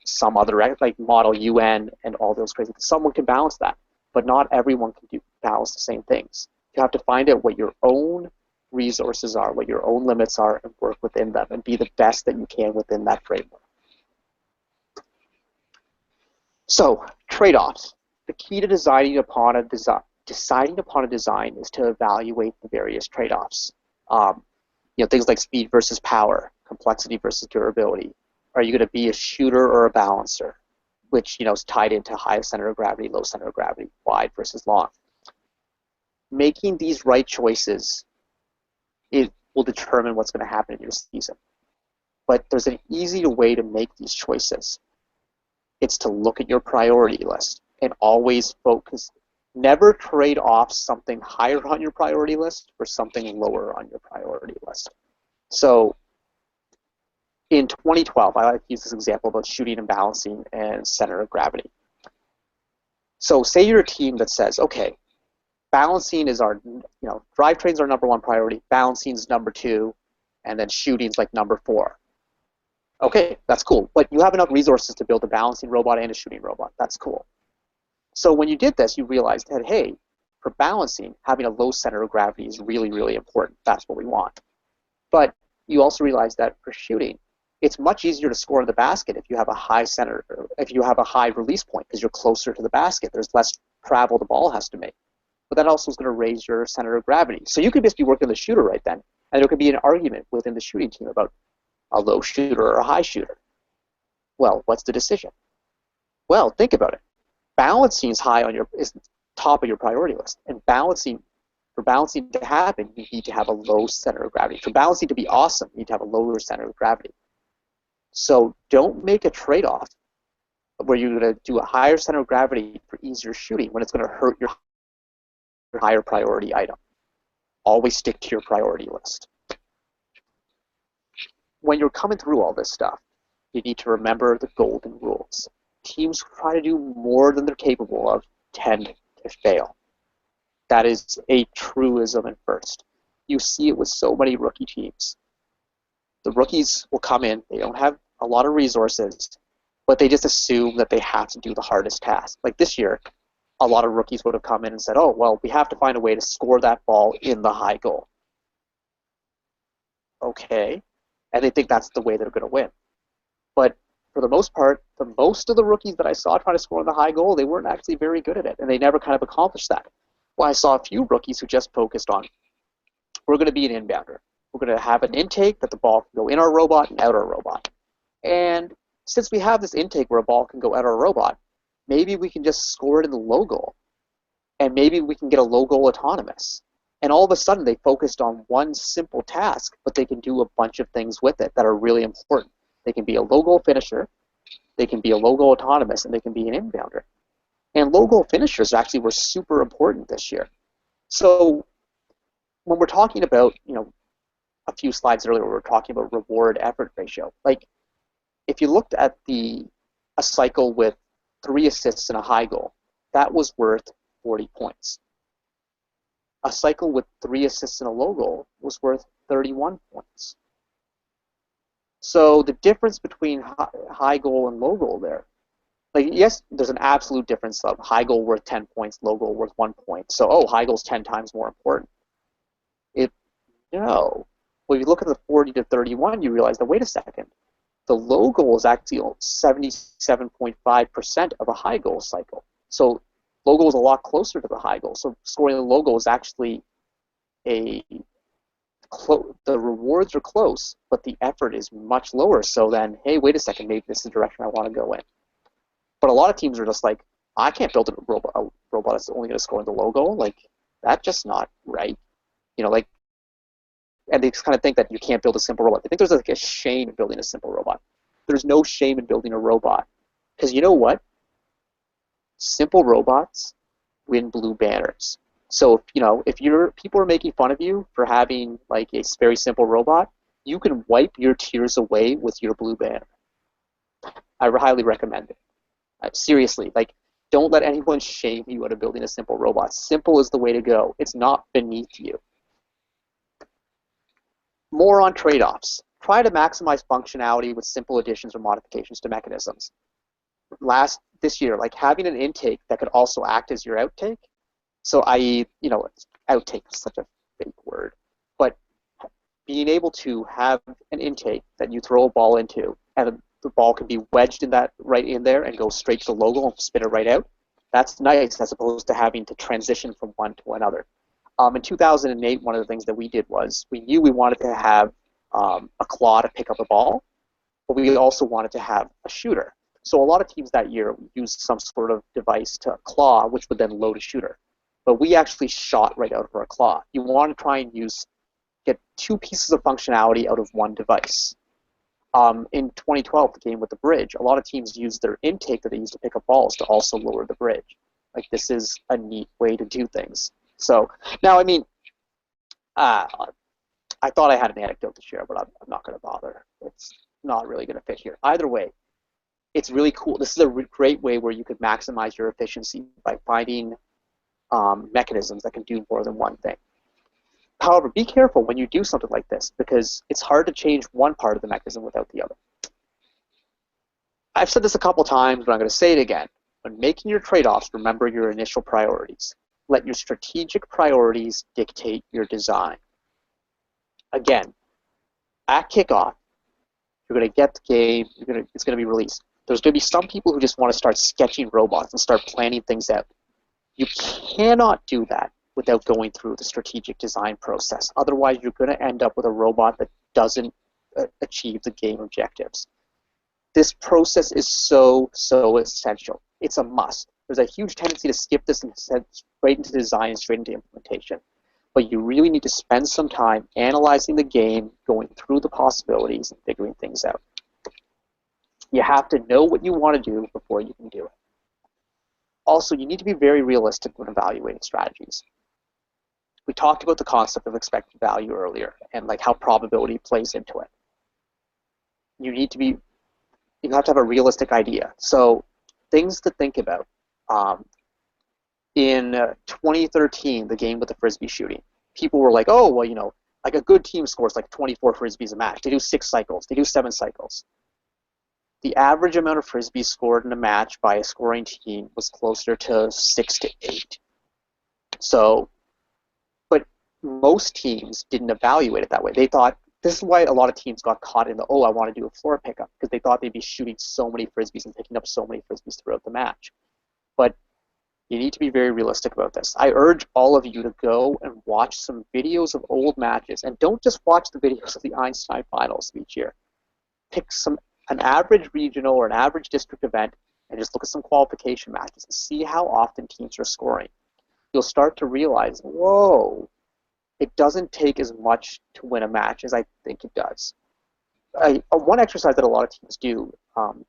some other, like Model UN and all those crazy things. Someone can balance that, but not everyone can balance the same things. You have to find out what your own resources are, what your own limits are, and work within them and be the best that you can within that framework. So, trade-offs. The key to deciding upon a design is to evaluate the various trade-offs. Things like speed versus power, complexity versus durability. Are you going to be a shooter or a balancer? Which is tied into high center of gravity, low center of gravity, wide versus long. Making these right choices will determine what's going to happen in your season. But there's an easy way to make these choices. It's to look at your priority list and always focus. Never trade off something higher on your priority list for something lower on your priority list. So in 2012, I like to use this example about shooting and balancing and center of gravity. So say you're a team that says, okay, balancing is our, drivetrains are number one priority, balancing is number two, and then shooting's like number four. Okay, that's cool, but you have enough resources to build a balancing robot and a shooting robot. That's cool. So when you did this, you realized that, hey, for balancing, having a low center of gravity is really, really important. That's what we want. But you also realized that for shooting, it's much easier to score in the basket if you have a high center, if you have a high release point because you're closer to the basket. There's less travel the ball has to make. But that also is going to raise your center of gravity. So you could just be working the shooter right then, and there could be an argument within the shooting team about a low shooter or a high shooter. Well, what's the decision? Well, think about it. Balancing is top of your priority list, and for balancing to happen, you need to have a low center of gravity. For balancing to be awesome, you need to have a lower center of gravity. So don't make a trade-off where you're going to do a higher center of gravity for easier shooting when it's going to hurt your higher priority item. Always stick to your priority list. When you're coming through all this stuff, you need to remember the golden rules. Teams who try to do more than they're capable of tend to fail. That is a truism at FIRST. You see it with so many rookie teams. The rookies will come in, they don't have a lot of resources, but they just assume that they have to do the hardest task. Like this year, a lot of rookies would have come in and said, oh, well, we have to find a way to score that ball in the high goal. Okay. And they think that's the way they're going to win. But for the most part, most of the rookies that I saw trying to score in the high goal, they weren't actually very good at it, and they never kind of accomplished that. Well, I saw a few rookies who just focused on, we're going to be an inbounder. We're going to have an intake that the ball can go in our robot and out our robot. And since we have this intake where a ball can go out our robot, maybe we can just score it in the low goal, and maybe we can get a low goal autonomous. And all of a sudden, they focused on one simple task, but they can do a bunch of things with it that are really important. They can be a low goal finisher, they can be a low goal autonomous, and they can be an inbounder. And low goal finishers actually were super important this year. So when we're talking about, a few slides earlier, we were talking about reward effort ratio. Like, if you looked at a cycle with 3 assists and a high goal, that was worth 40 points. A cycle with 3 assists and a low goal was worth 31 points. So the difference between high goal and low goal there Like, yes, there's an absolute difference of high goal worth 10 points, low goal worth 1 point. So, oh, high goal's 10 times more important. It No. Well, if you look at the 40 to 31, you realize that, wait a second, the low goal is actually 77.5% of a high goal cycle. So low goal is a lot closer to the high goal. So scoring the low goal is actually a the rewards are close, but the effort is much lower. So then, hey, wait a second, maybe this is the direction I want to go in. But a lot of teams are just like, I can't build a robot that's only going to score in the low goal. Like, that's just not right. Like, and they just kind of think that you can't build a simple robot. They think there's like a shame in building a simple robot. There's no shame in building a robot, because you know what? Simple robots win blue banners. So if people are making fun of you for having like a very simple robot, you can wipe your tears away with your blue banner. I highly recommend it. Seriously, like, don't let anyone shame you out of building a simple robot. Simple is the way to go. It's not beneath you. More on trade-offs. Try to maximize functionality with simple additions or modifications to mechanisms. This year, like having an intake that could also act as your outtake. So, i.e., outtake is such a fake word, but being able to have an intake that you throw a ball into, and the ball can be wedged in that right in there and go straight to the logo and spit it right out. That's nice, as opposed to having to transition from one to another. In 2008, one of the things that we did was we knew we wanted to have a claw to pick up a ball, but we also wanted to have a shooter. So a lot of teams that year used some sort of device to claw, which would then load a shooter. But we actually shot right out of our claw. You want to try and get two pieces of functionality out of one device. In 2012, the game with the bridge, a lot of teams used their intake that they used to pick up balls to also lower the bridge. Like, this is a neat way to do things. So now, I mean, I thought I had an anecdote to share, but I'm not going to bother. It's not really going to fit here. Either way, it's really cool. This is a great way where you could maximize your efficiency by finding mechanisms that can do more than one thing. However, be careful when you do something like this, because it's hard to change one part of the mechanism without the other. I've said this a couple times, but I'm going to say it again. When making your trade-offs, remember your initial priorities. Let your strategic priorities dictate your design. Again, at kickoff, you're going to get the game, it's going to be released. There's going to be some people who just want to start sketching robots and start planning things out. You cannot do that without going through the strategic design process. Otherwise, you're going to end up with a robot that doesn't achieve the game objectives. This process is so essential. It's a must. There's a huge tendency to skip this and head straight into design and straight into implementation. But you really need to spend some time analyzing the game, going through the possibilities, and figuring things out. You have to know what you want to do before you can do it. Also, you need to be very realistic when evaluating strategies. We talked about the concept of expected value earlier, and like how probability plays into it. You have to have a realistic idea. So, things to think about. In 2013, the game with the frisbee shooting, people were like, oh, well, like a good team scores like 24 frisbees a match. They do 6 cycles. They do 7 cycles. The average amount of frisbees scored in a match by a scoring team was closer to 6 to 8. So, but most teams didn't evaluate it that way. They thought, this is why a lot of teams got caught in the, oh, I want to do a floor pickup, because they thought they'd be shooting so many frisbees and picking up so many frisbees throughout the match. But you need to be very realistic about this. I urge all of you to go and watch some videos of old matches, and don't just watch the videos of the Einstein finals each year. Pick an average regional or an average district event and just look at some qualification matches and see how often teams are scoring. You'll start to realize, whoa, it doesn't take as much to win a match as I think it does. One exercise that a lot of teams do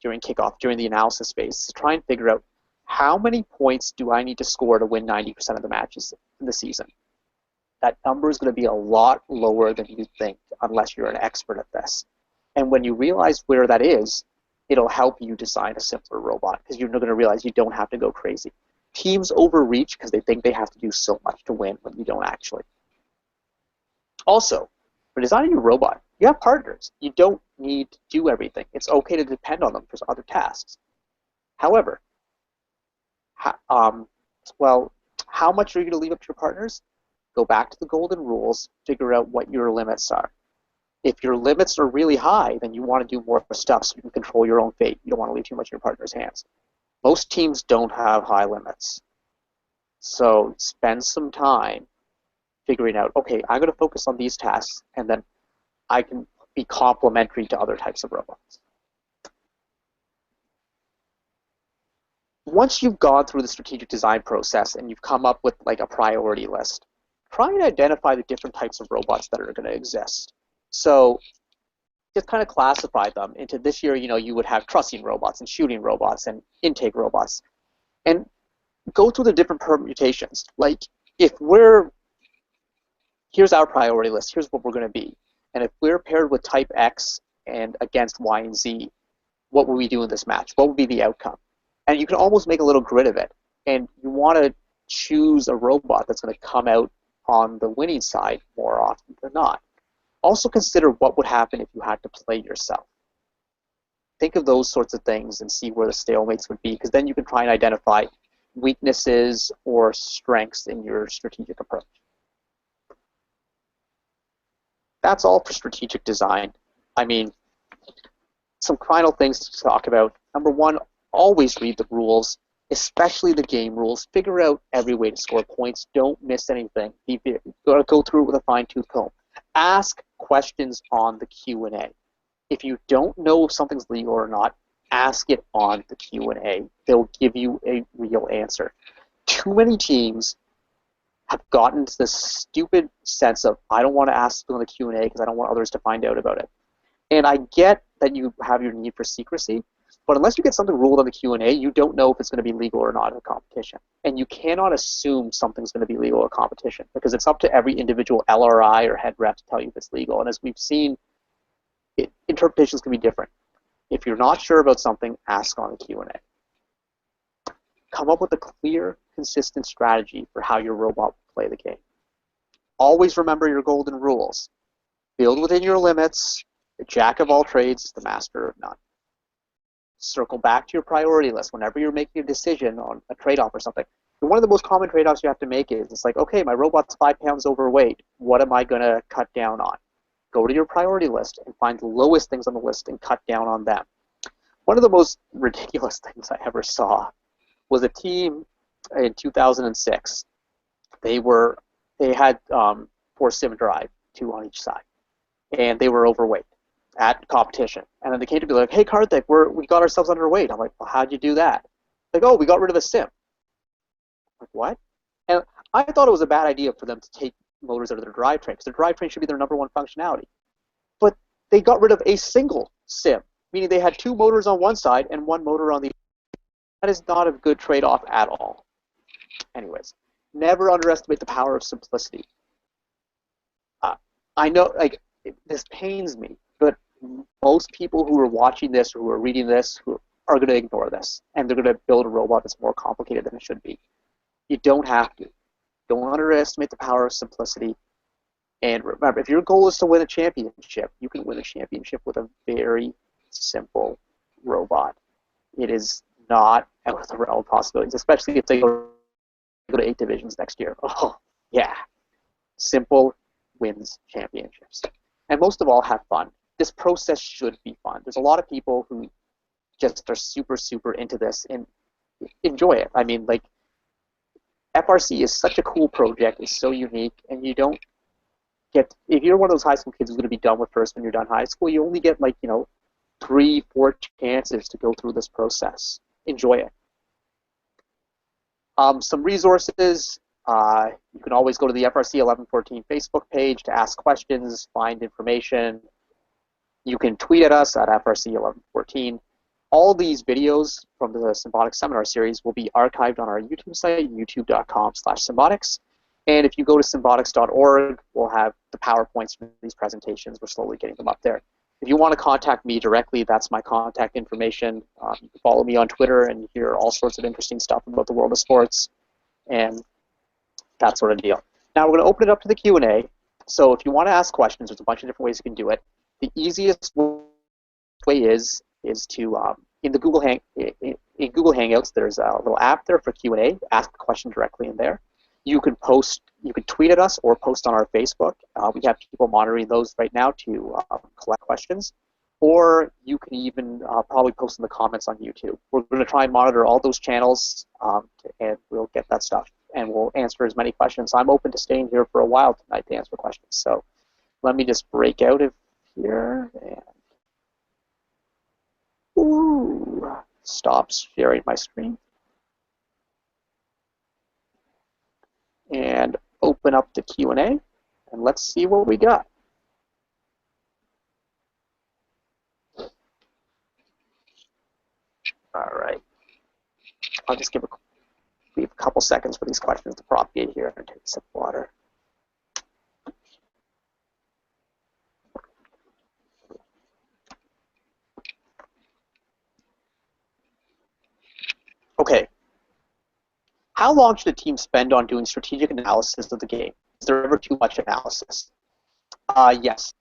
during kickoff, during the analysis phase, is to try and figure out, how many points do I need to score to win 90% of the matches in the season? That number is going to be a lot lower than you think, unless you're an expert at this. And when you realize where that is, it'll help you design a simpler robot, because you're going to realize you don't have to go crazy. Teams overreach because they think they have to do so much to win when you don't actually. Also, for designing your robot, you have partners. You don't need to do everything. It's okay to depend on them for other tasks. However, well, how much are you going to leave up to your partners? Go back to the golden rules, figure out what your limits are. If your limits are really high, then you want to do more stuff so you can control your own fate. You don't want to leave too much in your partner's hands. Most teams don't have high limits. So spend some time figuring out, okay, I'm going to focus on these tasks, and then I can be complementary to other types of robots. Once you've gone through the strategic design process and you've come up with like a priority list, try and identify the different types of robots that are going to exist. So just kind of classify them into this year, you would have trussing robots and shooting robots and intake robots. And go through the different permutations. Like here's our priority list, here's what we're going to be. And if we're paired with type X and against Y and Z, what will we do in this match? What would be the outcome? And you can almost make a little grid of it. And you want to choose a robot that's going to come out on the winning side more often than not. Also consider what would happen if you had to play yourself. Think of those sorts of things and see where the stalemates would be, because then you can try and identify weaknesses or strengths in your strategic approach. That's all for strategic design. I mean, some final things to talk about. Number one, always read the rules, especially the game rules. Figure out every way to score points. Don't miss anything. You've got to go through it with a fine-tooth comb. Ask questions on the Q&A. If you don't know if something's legal or not, ask it on the Q&A. They'll give you a real answer. Too many teams have gotten to this stupid sense of, I don't want to ask on the Q&A because I don't want others to find out about it. And I get that you have your need for secrecy, but unless you get something ruled on the Q&A, you don't know if it's going to be legal or not in a competition. And you cannot assume something's going to be legal in a competition, because it's up to every individual LRI or head rep to tell you if it's legal. And as we've seen, interpretations can be different. If you're not sure about something, ask on the Q&A. Come up with a clear, consistent strategy for how your robot will play the game. Always remember your golden rules. Build within your limits. The jack of all trades is the master of none. Circle back to your priority list whenever you're making a decision on a trade-off or something. And one of the most common trade-offs you have to make is, it's like, okay, my robot's 5 pounds overweight. What am I going to cut down on? Go to your priority list and find the lowest things on the list and cut down on them. One of the most ridiculous things I ever saw was a team in 2006. They had 4 sim drive, 2 on each side, and they were overweight at competition. And then they came to be like, hey, Karthik, we got ourselves underweight. I'm like, well, how'd you do that? Like, oh, we got rid of a sim. I'm like, what? And I thought it was a bad idea for them to take motors out of their drivetrain, because their drivetrain should be their #1 functionality. But they got rid of a single sim, meaning they had 2 motors on one side and 1 motor on the other. That is not a good trade-off at all. Anyways, never underestimate the power of simplicity. I know, like, this pains me, but most people who are watching this or who are reading this are going to ignore this, and they're going to build a robot that's more complicated than it should be. You don't have to. Don't underestimate the power of simplicity. And remember, if your goal is to win a championship, you can win a championship with a very simple robot. It is not out of the realm of possibilities, especially if they go to 8 divisions next year. Oh, yeah. Simple wins championships. And most of all, have fun. This process should be fun. There's a lot of people who just are super, super into this and enjoy it. I mean, like, FRC is such a cool project. It's so unique, and you don't get, if you're one of those high school kids who's going to be done with FIRST when you're done high school, you only get, like, 3, 4 chances to go through this process. Enjoy it. Some resources. You can always go to the FRC 1114 Facebook page to ask questions, find information. You can tweet at us at FRC 1114. All these videos from the Simbot Seminar Series will be archived on our YouTube site, youtube.com/Simbotics. And if you go to simbotics.org, we'll have the PowerPoints from these presentations. We're slowly getting them up there. If you want to contact me directly, that's my contact information. You can follow me on Twitter and hear all sorts of interesting stuff about the world of sports and that sort of deal. Now we're going to open it up to the Q&A. So if you want to ask questions, there's a bunch of different ways you can do it. The easiest way is to in the in Google Hangouts, there's a little app there for Q&A. Ask the question directly in there. You can tweet at us or post on our Facebook. We have people monitoring those right now to collect questions. Or you can even probably post in the comments on YouTube. We're going to try and monitor all those channels, and we'll get that stuff. And we'll answer as many questions. I'm open to staying here for a while tonight to answer questions. So let me just break out of here and stop sharing my screen. And open up the Q&A, and let's see what we got. All right. I'll just leave a couple seconds for these questions to propagate here and take a sip of water. Okay. How long should a team spend on doing strategic analysis of the game? Is there ever too much analysis? Yes.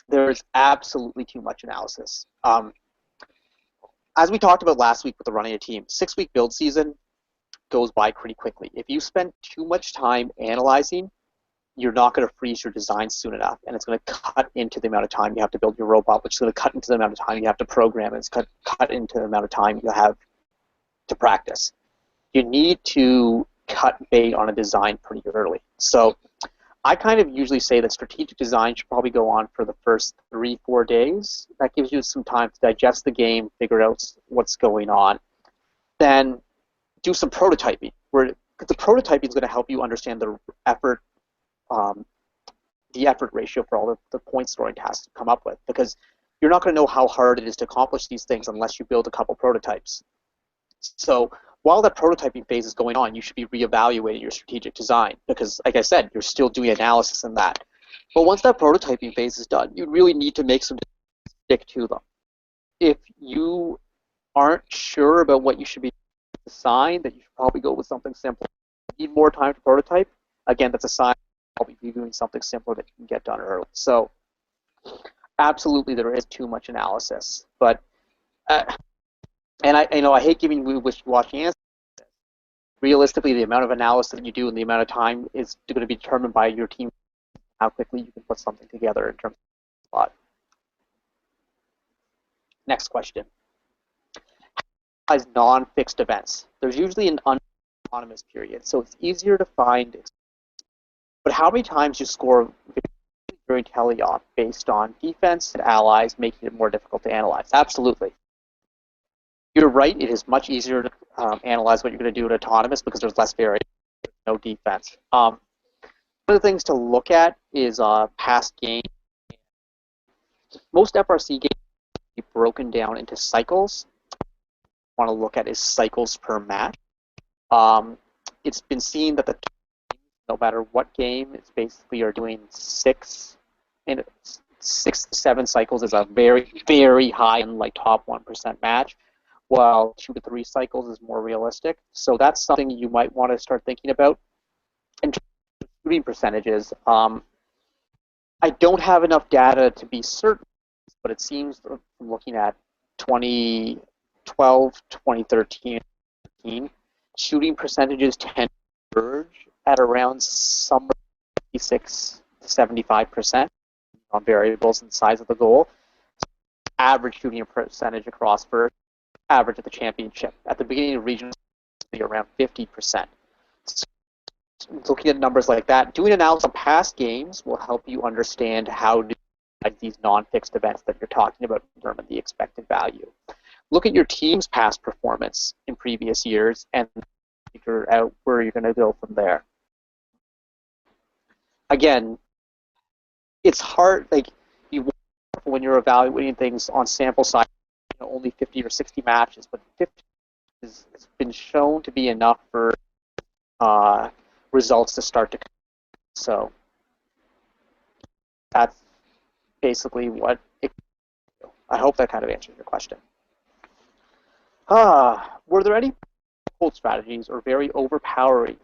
There's absolutely too much analysis. As we talked about last week with the running a team, 6-week build season goes by pretty quickly. If you spend too much time analyzing, you're not going to freeze your design soon enough, and it's going to cut into the amount of time you have to build your robot, which is going to cut into the amount of time you have to program, and it's cut into the amount of time you have to practice. You need to cut bait on a design pretty early. So I kind of usually say that strategic design should probably go on for the first 3-4 days. That gives you some time to digest the game, figure out what's going on. Then do some prototyping, where the prototyping is going to help you understand the effort ratio for all the point scoring tasks to come up with, because you're not going to know how hard it is to accomplish these things unless you build a couple prototypes. So while that prototyping phase is going on, you should be reevaluating your strategic design because, like I said, you're still doing analysis in that. But once that prototyping phase is done, you really need to make some stick to them. If you aren't sure about what you should be designing, that you should probably go with something simple. If you need more time to prototype, again, that's a sign I'll be doing something simpler that you can get done early. So absolutely there is too much analysis. But and I hate giving wishy-washy answers. Realistically, the amount of analysis that you do and the amount of time is going to be determined by your team, how quickly you can put something together in terms of plot. Next question. As non-fixed events. There's usually an autonomous period, so it's easier to find. But how many times you score during teleop based on defense and allies, making it more difficult to analyze? Absolutely. You're right, it is much easier to analyze what you're going to do at autonomous because there's less variation, no defense. One of the things to look at is past games. Most FRC games can be broken down into cycles. What you want to look at is cycles per match. It's been seen that no matter what game, it's basically you're doing 6 to 7 cycles is a very, very high and like top 1% match, while 2 to 3 cycles is more realistic. So that's something you might want to start thinking about. In terms of shooting percentages, I don't have enough data to be certain, but it seems from looking at 2012, 2013, shooting percentages tend to converge at around somewhere 56 to 75% on variables and size of the goal. Average shooting percentage across FIRST, average at the championship. At the beginning of regional, be around 50%. So looking at numbers like that, doing analysis on past games will help you understand how to these non-fixed events that you're talking about determine the expected value. Look at your team's past performance in previous years and figure out where you're going to go from there. Again, it's hard, like you want when you're evaluating things on sample size, only 50 or 60 matches, but 50 has been shown to be enough for results to start to come. So that's basically what it can do. I hope that kind of answers your question. Were there any chokehold strategies or very overpowering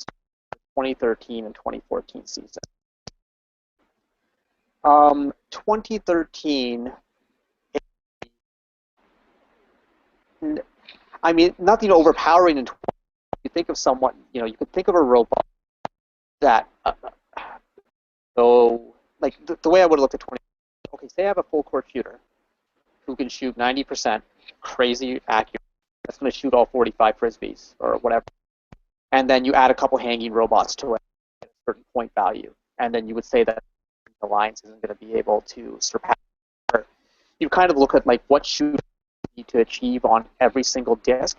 2013 and 2014 season? 2013, I mean, nothing overpowering. You think of someone, you could think of a robot that, like the way I would look at 20. Okay, say I have a full court shooter who can shoot 90%, crazy accurate. That's going to shoot all 45 frisbees or whatever. And then you add a couple hanging robots to it at a certain point value, and then you would say that the Alliance isn't going to be able to surpass her. You kind of look at like what shoot you need to achieve on every single disc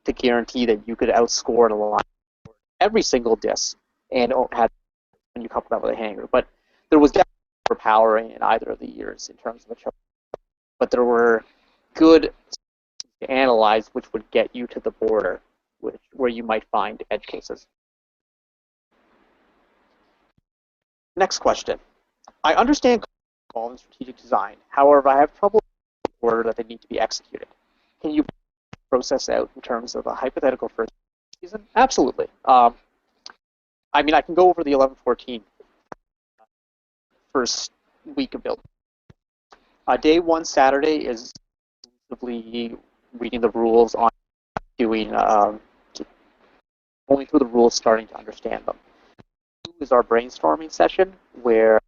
to guarantee that you could outscore an Alliance every single disc, and have when you couple that with a hanger. But there was definitely overpowering in either of the years in terms of a choke. But there were good to analyze which would get you to the border, where you might find edge cases. Next question. I understand call and strategic design. However, I have trouble with the order that they need to be executed. Can you process out in terms of a hypothetical first season? Absolutely. I mean, I can go over the 11-14 first week of building. Day one Saturday is exclusively reading the rules on doing going through the rules, starting to understand them. Two is our brainstorming session, where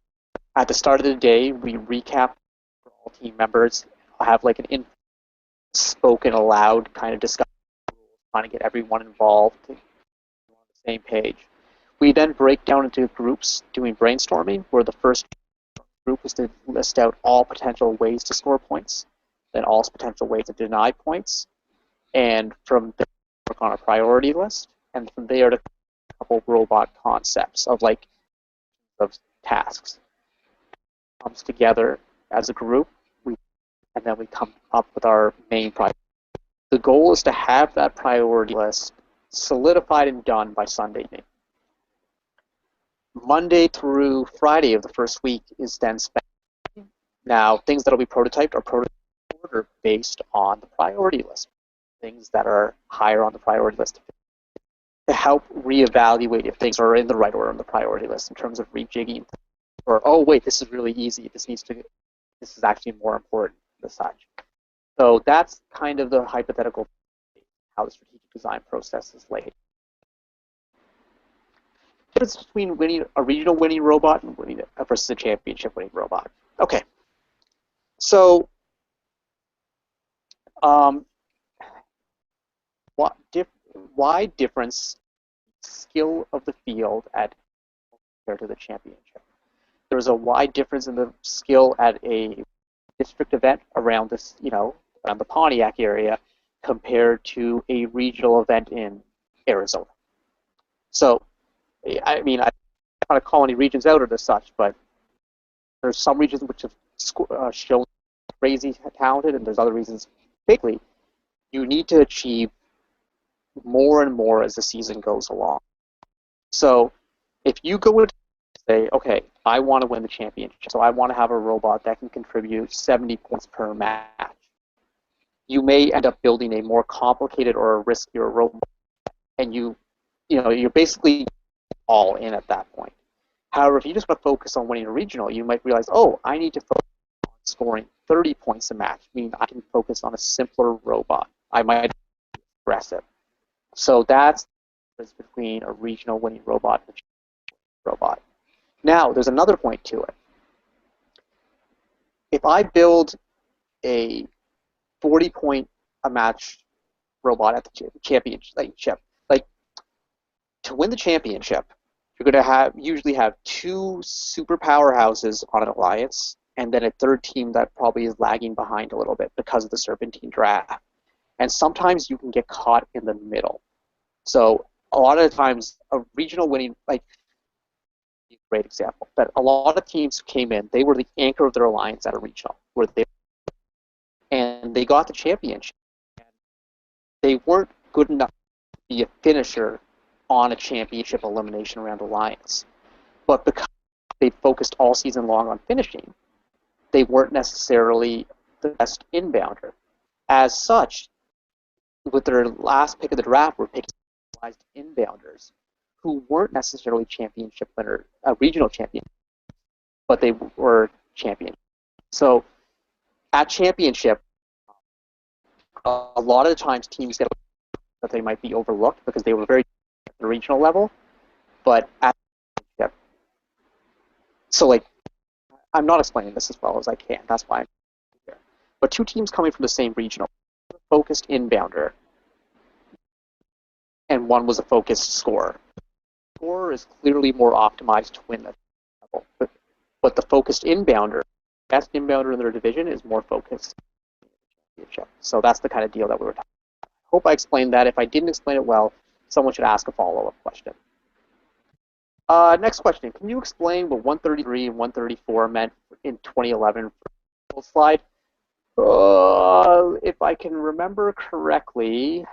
at the start of the day we recap for all team members, have like an spoken aloud kind of discussion, trying to get everyone involved on the same page. We then break down into groups doing brainstorming, where the first group is to list out all potential ways to score points, then all potential ways to deny points, and from there work on a priority list, and from there to a couple robot concepts of tasks. Comes together as a group, and then we come up with our main priority. The goal is to have that priority list solidified and done by Sunday evening. Monday through Friday of the first week is then spent. Now, things that will be prototyped are prototyped in order based on the priority list. Things that are higher on the priority list to help reevaluate if things are in the right order on the priority list in terms of rejigging, or oh wait, this is really easy. This is actually more important as such. So that's kind of the hypothetical how the strategic design process is laid. Difference between winning a regional winning robot and winning versus a championship winning robot. Okay, so why difference skill of the field at compared to the championship? There's a wide difference in the skill at a district event around this, around the Pontiac area compared to a regional event in Arizona. So, I mean, I don't want to call any regions out or as such, but there's some regions which have shown crazy talented, and there's other reasons. Basically, you need to achieve more and more as the season goes along. So, if you go and say, okay, I want to win the championship, so I want to have a robot that can contribute 70 points per match, you may end up building a more complicated or a riskier robot, and you're basically all in at that point. However, if you just want to focus on winning a regional, you might realize, oh, I need to focus on scoring 30 points a match, meaning I can focus on a simpler robot. I might be aggressive. So that's the difference between a regional winning robot and a championship robot. Now, there's another point to it. If I build a 40-point a match robot at the championship, like to win the championship, you're going to usually have two super powerhouses on an alliance, and then a third team that probably is lagging behind a little bit because of the serpentine draft. And sometimes you can get caught in the middle. So a lot of the times, a regional winning, like a great example, that a lot of teams came in, they were the anchor of their alliance at a regional, and they got the championship. They weren't good enough to be a finisher on a championship elimination round alliance. But because they focused all season long on finishing, they weren't necessarily the best inbounder. As such, with their last pick of the draft, were picking inbounders who weren't necessarily championship winner, regional champions, but they were champions. So at championship, a lot of the times teams get that they might be overlooked because they were very at the regional level, but at so like I'm not explaining this as well as I can. That's why I'm here. But two teams coming from the same regional, focused inbounder, and one was a focused scorer. Scorer is clearly more optimized to win that level, but the focused inbounder, best inbounder in their division, is more focused. So that's the kind of deal that we were talking about. I hope I explained that. If I didn't explain it well, someone should ask a follow-up question. Next question. Can you explain what 133 and 134 meant in 2011 for the slide? If I can remember correctly,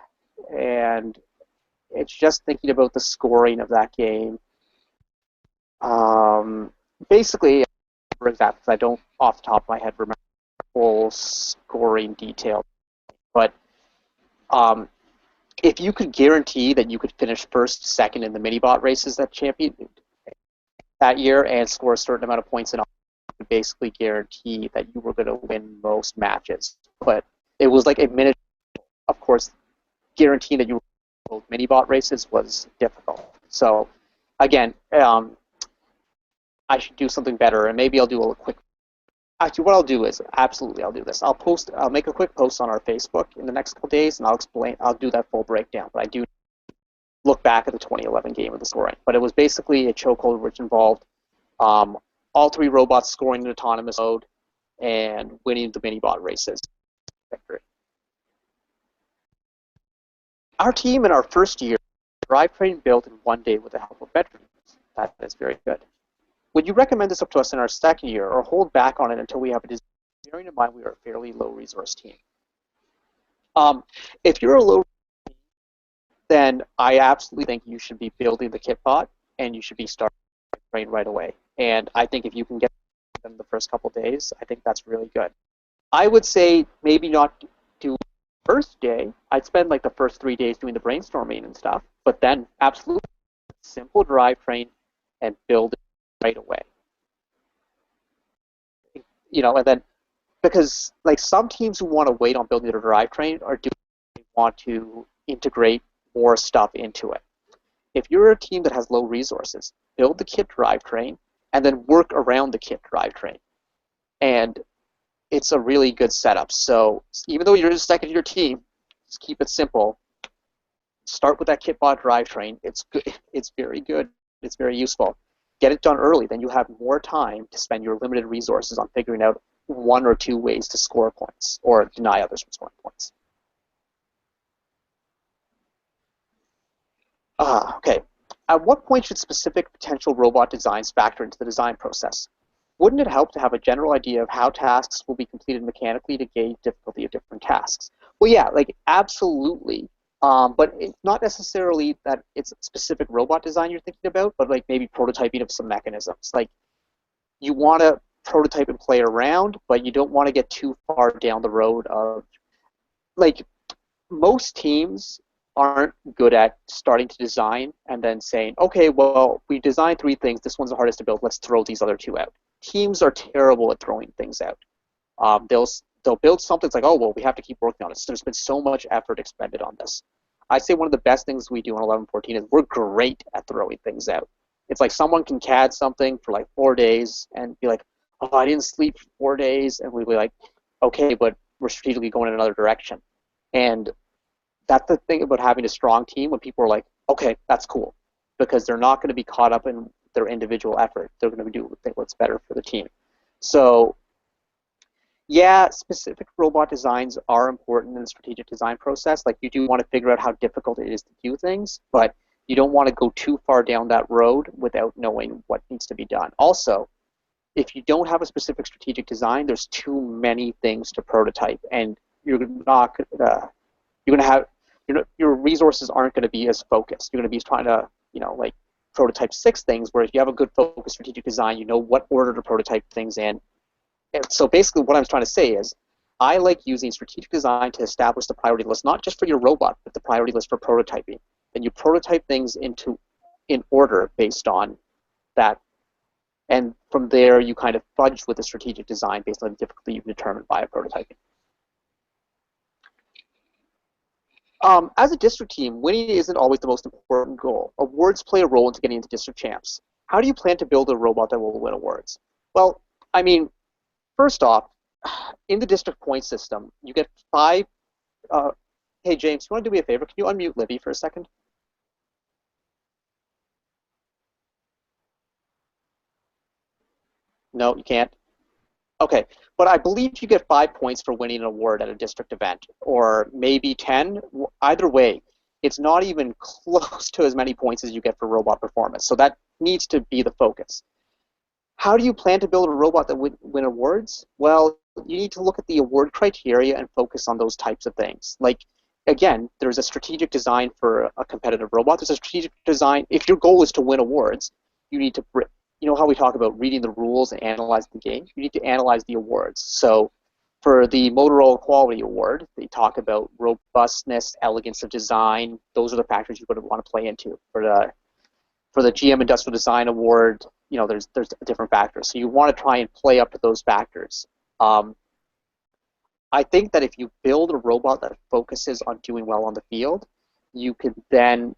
and it's just thinking about the scoring of that game. Basically, for example, I don't off the top of my head remember the full scoring detail, but if you could guarantee that you could finish first, second in the mini-bot races that year and score a certain amount of points in all, you could basically guarantee that you were going to win most matches. But it was like a minute. Of course, guaranteeing that you were both mini-bot races was difficult. So, again, I should do something better, and maybe I'll do a quick. Actually, what I'll do is absolutely I'll do this. I'll make a quick post on our Facebook in the next couple days, and I'll do that full breakdown. But I do look back at the 2011 game of the scoring. But it was basically a chokehold which involved all three robots scoring in autonomous mode and winning the mini-bot races. Victory. Our team in our first year, drivetrain built in one day with the help of veterans. That is very good. Would you recommend this up to us in our second year, or hold back on it until we have a design, bearing in mind we are a fairly low-resource team? If you're a low, then I absolutely think you should be building the kit bot, and you should be starting train right away. And I think if you can get them the first couple days, I think that's really good. I would say maybe not do the first day. I'd spend like the first 3 days doing the brainstorming and stuff, but then absolutely simple drivetrain and build it right away. You know, and then because like some teams who want to wait on building their drivetrain are doing want to integrate more stuff into it. If you're a team that has low resources, build the kit drivetrain and then work around the kit drivetrain. And it's a really good setup. So even though you're just second your team, just keep it simple. Start with that kit bot drivetrain. It's good. It's very good. It's very useful. Get it done early, then you have more time to spend your limited resources on figuring out one or two ways to score points or deny others from scoring points. Okay. At what point should specific potential robot designs factor into the design process? Wouldn't it help to have a general idea of how tasks will be completed mechanically to gauge difficulty of different tasks? Well, yeah, like absolutely. But it's not necessarily that it's a specific robot design you're thinking about, but like maybe prototyping of some mechanisms. Like you want to prototype and play around, but you don't want to get too far down the road of like most teams aren't good at starting to design and then saying, okay, well, we designed 3 things. This one's the hardest to build. Let's throw these other 2 out. Teams are terrible at throwing things out. They'll build something. It's like, oh, well, we have to keep working on it. So there's been so much effort expended on this. I say one of the best things we do on 1114 is we're great at throwing things out. It's like someone can CAD something for like 4 days and be like, oh, I didn't sleep for 4 days. And we'll be like, okay, but we're strategically going in another direction. And that's the thing about having a strong team when people are like, okay, that's cool. Because they're not going to be caught up in their individual effort. They're going to do what's better for the team. So yeah, specific robot designs are important in the strategic design process. Like you do want to figure out how difficult it is to do things, but you don't want to go too far down that road without knowing what needs to be done. Also, if you don't have a specific strategic design, there's too many things to prototype, and you're not you're going to have your resources aren't going to be as focused. You're going to be trying to like prototype 6 things, where if you have a good focused strategic design, you know what order to prototype things in. And so basically what I'm trying to say is I like using strategic design to establish the priority list, not just for your robot, but the priority list for prototyping. And you prototype things in order based on that. And from there, you kind of fudge with the strategic design based on the difficulty you've determined by prototyping. As a district team, winning isn't always the most important goal. Awards play a role into getting into district champs. How do you plan to build a robot that will win awards? Well, I mean, first off, in the district point system, you get five. Uh, hey, James, you want to do me a favor? Can you unmute Libby for a second? No, you can't. Okay, but I believe you get 5 points for winning an award at a district event, or maybe 10. Either way, it's not even close to as many points as you get for robot performance. So that needs to be the focus. How do you plan to build a robot that would win awards? Well, you need to look at the award criteria and focus on those types of things. Like, again, there's a strategic design for a competitive robot. There's a strategic design. If your goal is to win awards, you need to, you know how we talk about reading the rules and analyzing the game? You need to analyze the awards. So for the Motorola Quality Award, they talk about robustness, elegance of design. Those are the factors you would want to play into. For the GM Industrial Design Award, there's different factors. So you want to try and play up to those factors. I think that if you build a robot that focuses on doing well on the field, you could then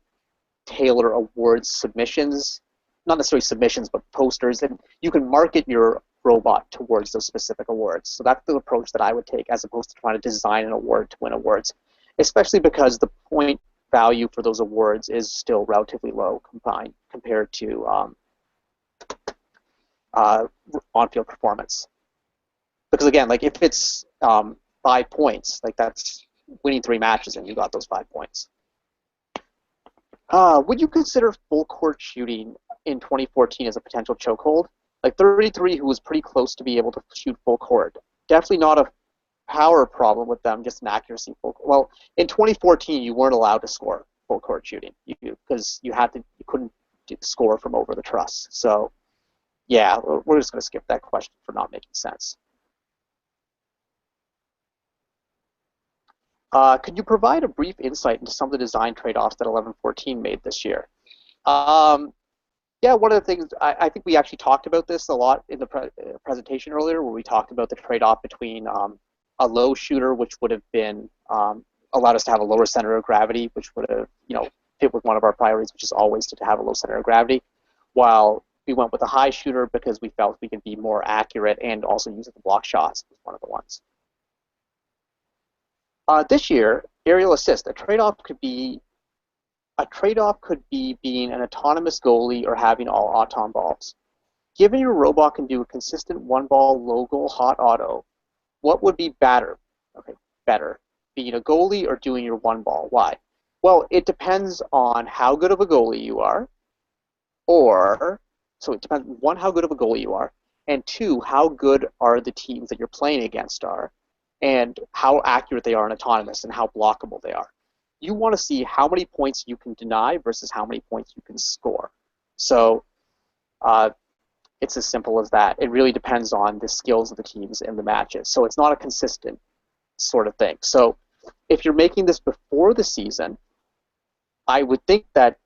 tailor awards submissions, not necessarily submissions, but posters, and you can market your robot towards those specific awards. So that's the approach that I would take, as opposed to trying to design an award to win awards, especially because the point value for those awards is still relatively low compared to on-field performance. Because again, like if it's 5 points, like that's winning 3 matches and you got those 5 points. Would you consider full court shooting in 2014 as a potential chokehold? Like 33, who was pretty close to be able to shoot full court. Definitely not a power problem with them, just an accuracy. Well, in 2014, you weren't allowed to score full court shooting because you couldn't score from over the truss. So, yeah, we're just going to skip that question for not making sense. Could you provide a brief insight into some of the design trade-offs that 1114 made this year? Yeah, one of the things, I think we actually talked about this a lot in the presentation earlier, where we talked about the trade-off between a low shooter, which would have been allowed us to have a lower center of gravity, which would have fit with one of our priorities, which is always to have a low center of gravity, while we went with a high shooter because we felt we could be more accurate and also use it to block shots was one of the ones. This year, aerial assist, a trade-off could be being an autonomous goalie or having all auton balls. Given your robot can do a consistent one-ball, low-goal, hot auto, what would be better? Okay, better, being a goalie or doing your one-ball? Why? Well, it depends on how good of a goalie you are, so it depends, one, how good of a goalie you are, and two, how good are the teams that you're playing against are, and how accurate they are in autonomous and how blockable they are. You want to see how many points you can deny versus how many points you can score. So it's as simple as that. It really depends on the skills of the teams in the matches. So it's not a consistent sort of thing. So if you're making this before the season, I would think that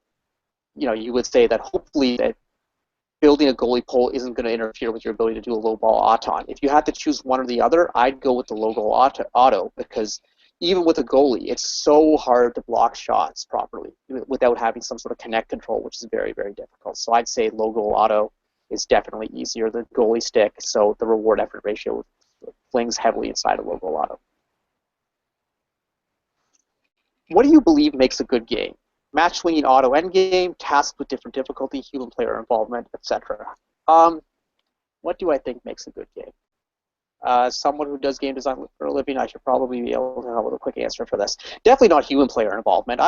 you would say that hopefully that building a goalie pole isn't going to interfere with your ability to do a low ball auton. If you had to choose one or the other, I'd go with the low goal auto because even with a goalie, it's so hard to block shots properly without having some sort of connect control, which is very, very difficult. So I'd say low goal auto is definitely easier than goalie stick, so the reward effort ratio flings heavily inside of low goal auto. What do you believe makes a good game? Match swinging auto endgame, tasks with different difficulty, human player involvement, etc. What do I think makes a good game? Someone who does game design for a living, I should probably be able to come up with a quick answer for this. Definitely not human player involvement.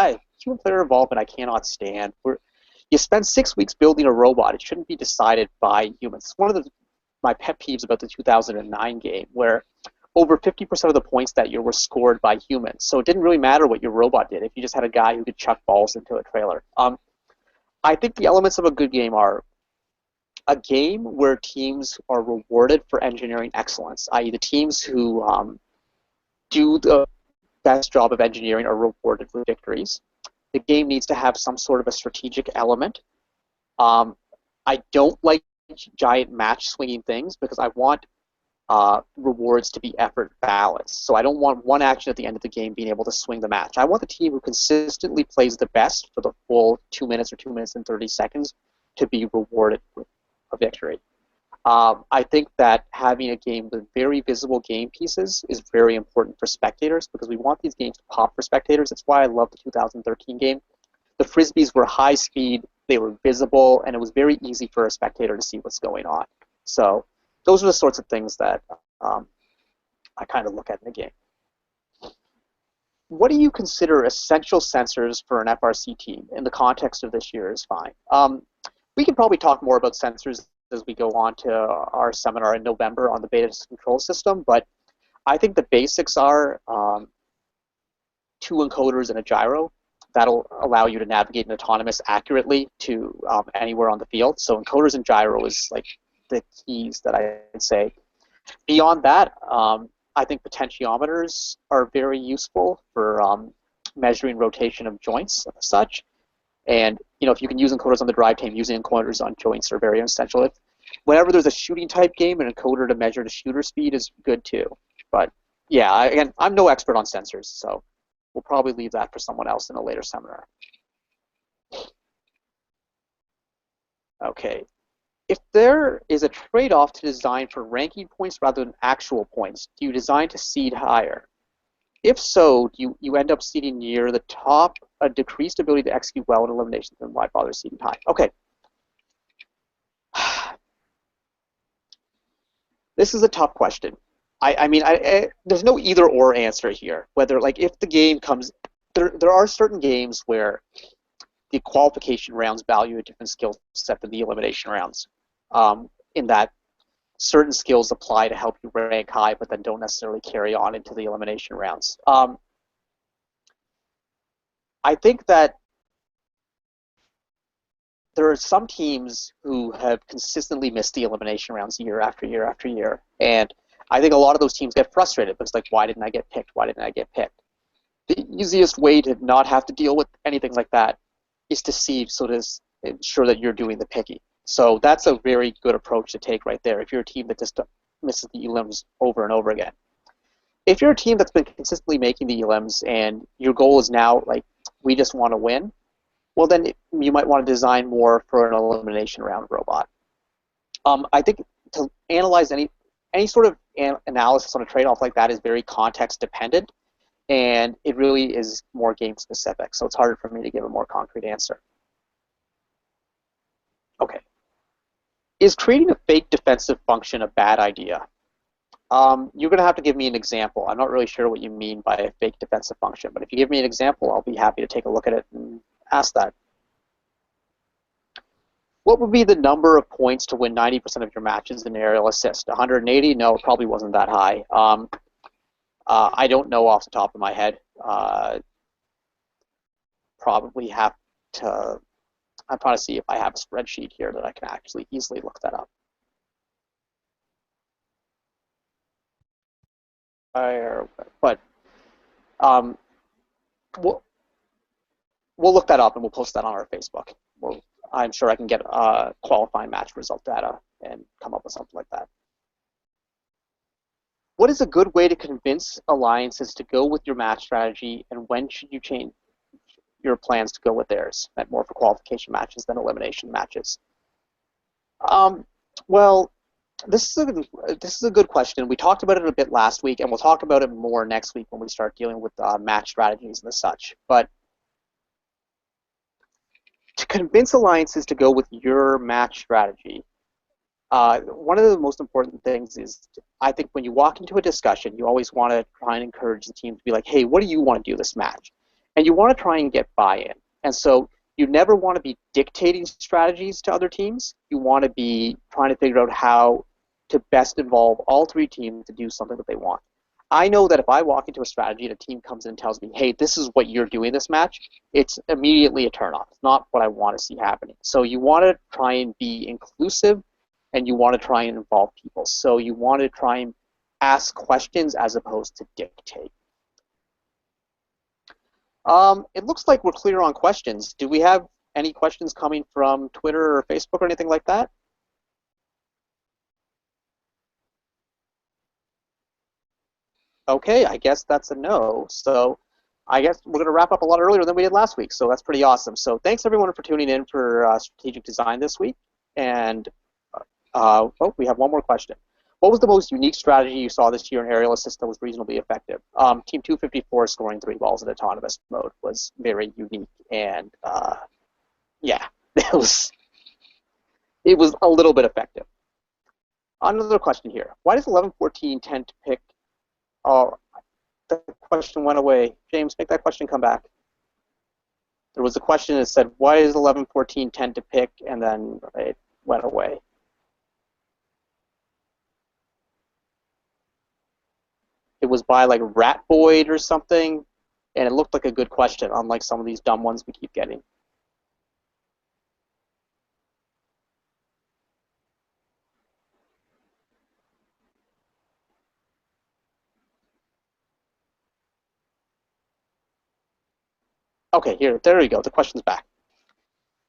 Human player involvement I cannot stand. You spend 6 weeks building a robot. It shouldn't be decided by humans. It's one of my pet peeves about the 2009 game, where over 50% of the points that year were scored by humans. So it didn't really matter what your robot did if you just had a guy who could chuck balls into a trailer. I think the elements of a good game are a game where teams are rewarded for engineering excellence, i.e. the teams who do the best job of engineering are rewarded with victories. The game needs to have some sort of a strategic element. I don't like giant match swinging things because I want rewards to be effort balanced. So I don't want one action at the end of the game being able to swing the match. I want the team who consistently plays the best for the full 2 minutes or 2 minutes and 30 seconds to be rewarded with a victory. I think that having a game with very visible game pieces is very important for spectators because we want these games to pop for spectators. That's why I love the 2013 game. The Frisbees were high speed, they were visible, and it was very easy for a spectator to see what's going on. So those are the sorts of things that I kind of look at in the game. What do you consider essential sensors for an FRC team in the context of this year is fine. We can probably talk more about sensors as we go on to our seminar in November on the beta control system, but I think the basics are 2 encoders and a gyro. That'll allow you to navigate an autonomous accurately to anywhere on the field. So encoders and gyro is like the keys that I'd say. Beyond that, I think potentiometers are very useful for measuring rotation of joints and such. And if you can use encoders on the drive team, using encoders on joints are very essential. Whenever there's a shooting type game, an encoder to measure the shooter speed is good too. But yeah, again, I'm no expert on sensors, so we'll probably leave that for someone else in a later seminar. Okay. If there is a trade-off to design for ranking points rather than actual points, do you design to seed higher? If so, do you end up seeding near the top, a decreased ability to execute well in eliminations, then why bother seeding high? Okay. This is a tough question. I mean, there's no either-or answer here. Whether, like, if the game comes... There are certain games where the qualification rounds value a different skill set than the elimination rounds. In that certain skills apply to help you rank high, but then don't necessarily carry on into the elimination rounds. I think that there are some teams who have consistently missed the elimination rounds year after year after year, and I think a lot of those teams get frustrated because, like, why didn't I get picked? Why didn't I get picked? The easiest way to not have to deal with anything like that is to seed, so to ensure that you're doing the picking. So that's a very good approach to take right there if you're a team that just misses the elims over and over again. If you're a team that's been consistently making the elims and your goal is now, like, we just want to win, well, then you might want to design more for an elimination round robot. I think to analyze any sort of analysis on a trade-off like that is very context dependent, and it really is more game specific, so it's harder for me to give a more concrete answer. Okay. Is creating a fake defensive function a bad idea? You're going to have to give me an example. I'm not really sure what you mean by a fake defensive function, but if you give me an example, I'll be happy to take a look at it and ask that. What would be the number of points to win 90% of your matches in aerial assist? 180? No, it probably wasn't that high. I don't know off the top of my head. Probably have to... I'm trying to see if I have a spreadsheet here that I can actually easily look that up. But we'll look that up and we'll post that on our Facebook. I'm sure I can get qualifying match result data and come up with something like that. What is a good way to convince alliances to go with your match strategy, and when should you change your plans to go with theirs, meant more for qualification matches than elimination matches? Well, this is a good question. We talked about it a bit last week, and we'll talk about it more next week when we start dealing with match strategies and such. But to convince alliances to go with your match strategy, one of the most important things is, I think when you walk into a discussion, you always want to try and encourage the team to be like, hey, what do you want to do this match? And you want to try and get buy-in. And so you never want to be dictating strategies to other teams. You want to be trying to figure out how to best involve all 3 teams to do something that they want. I know that if I walk into a strategy and a team comes in and tells me, hey, this is what you're doing this match, it's immediately a turnoff. It's not what I want to see happening. So you want to try and be inclusive, and you want to try and involve people. So you want to try and ask questions as opposed to dictate. It looks like we're clear on questions. Do we have any questions coming from Twitter or Facebook or anything like that? Okay, I guess that's a no. So I guess we're going to wrap up a lot earlier than we did last week. So that's pretty awesome. So thanks everyone for tuning in for strategic design this week. And oh, we have one more question. What was the most unique strategy you saw this year in aerial assist that was reasonably effective? Team 254 scoring 3 balls in autonomous mode was very unique, and yeah, it was a little bit effective. Another question here: why does 1114 tend to pick? Oh, the question went away. James, make that question come back. There was a question that said, why does 1114 tend to pick, and then it went away. It was by like Rat Boyd or something, and it looked like a good question, unlike some of these dumb ones we keep getting. Okay, there we go. The question's back.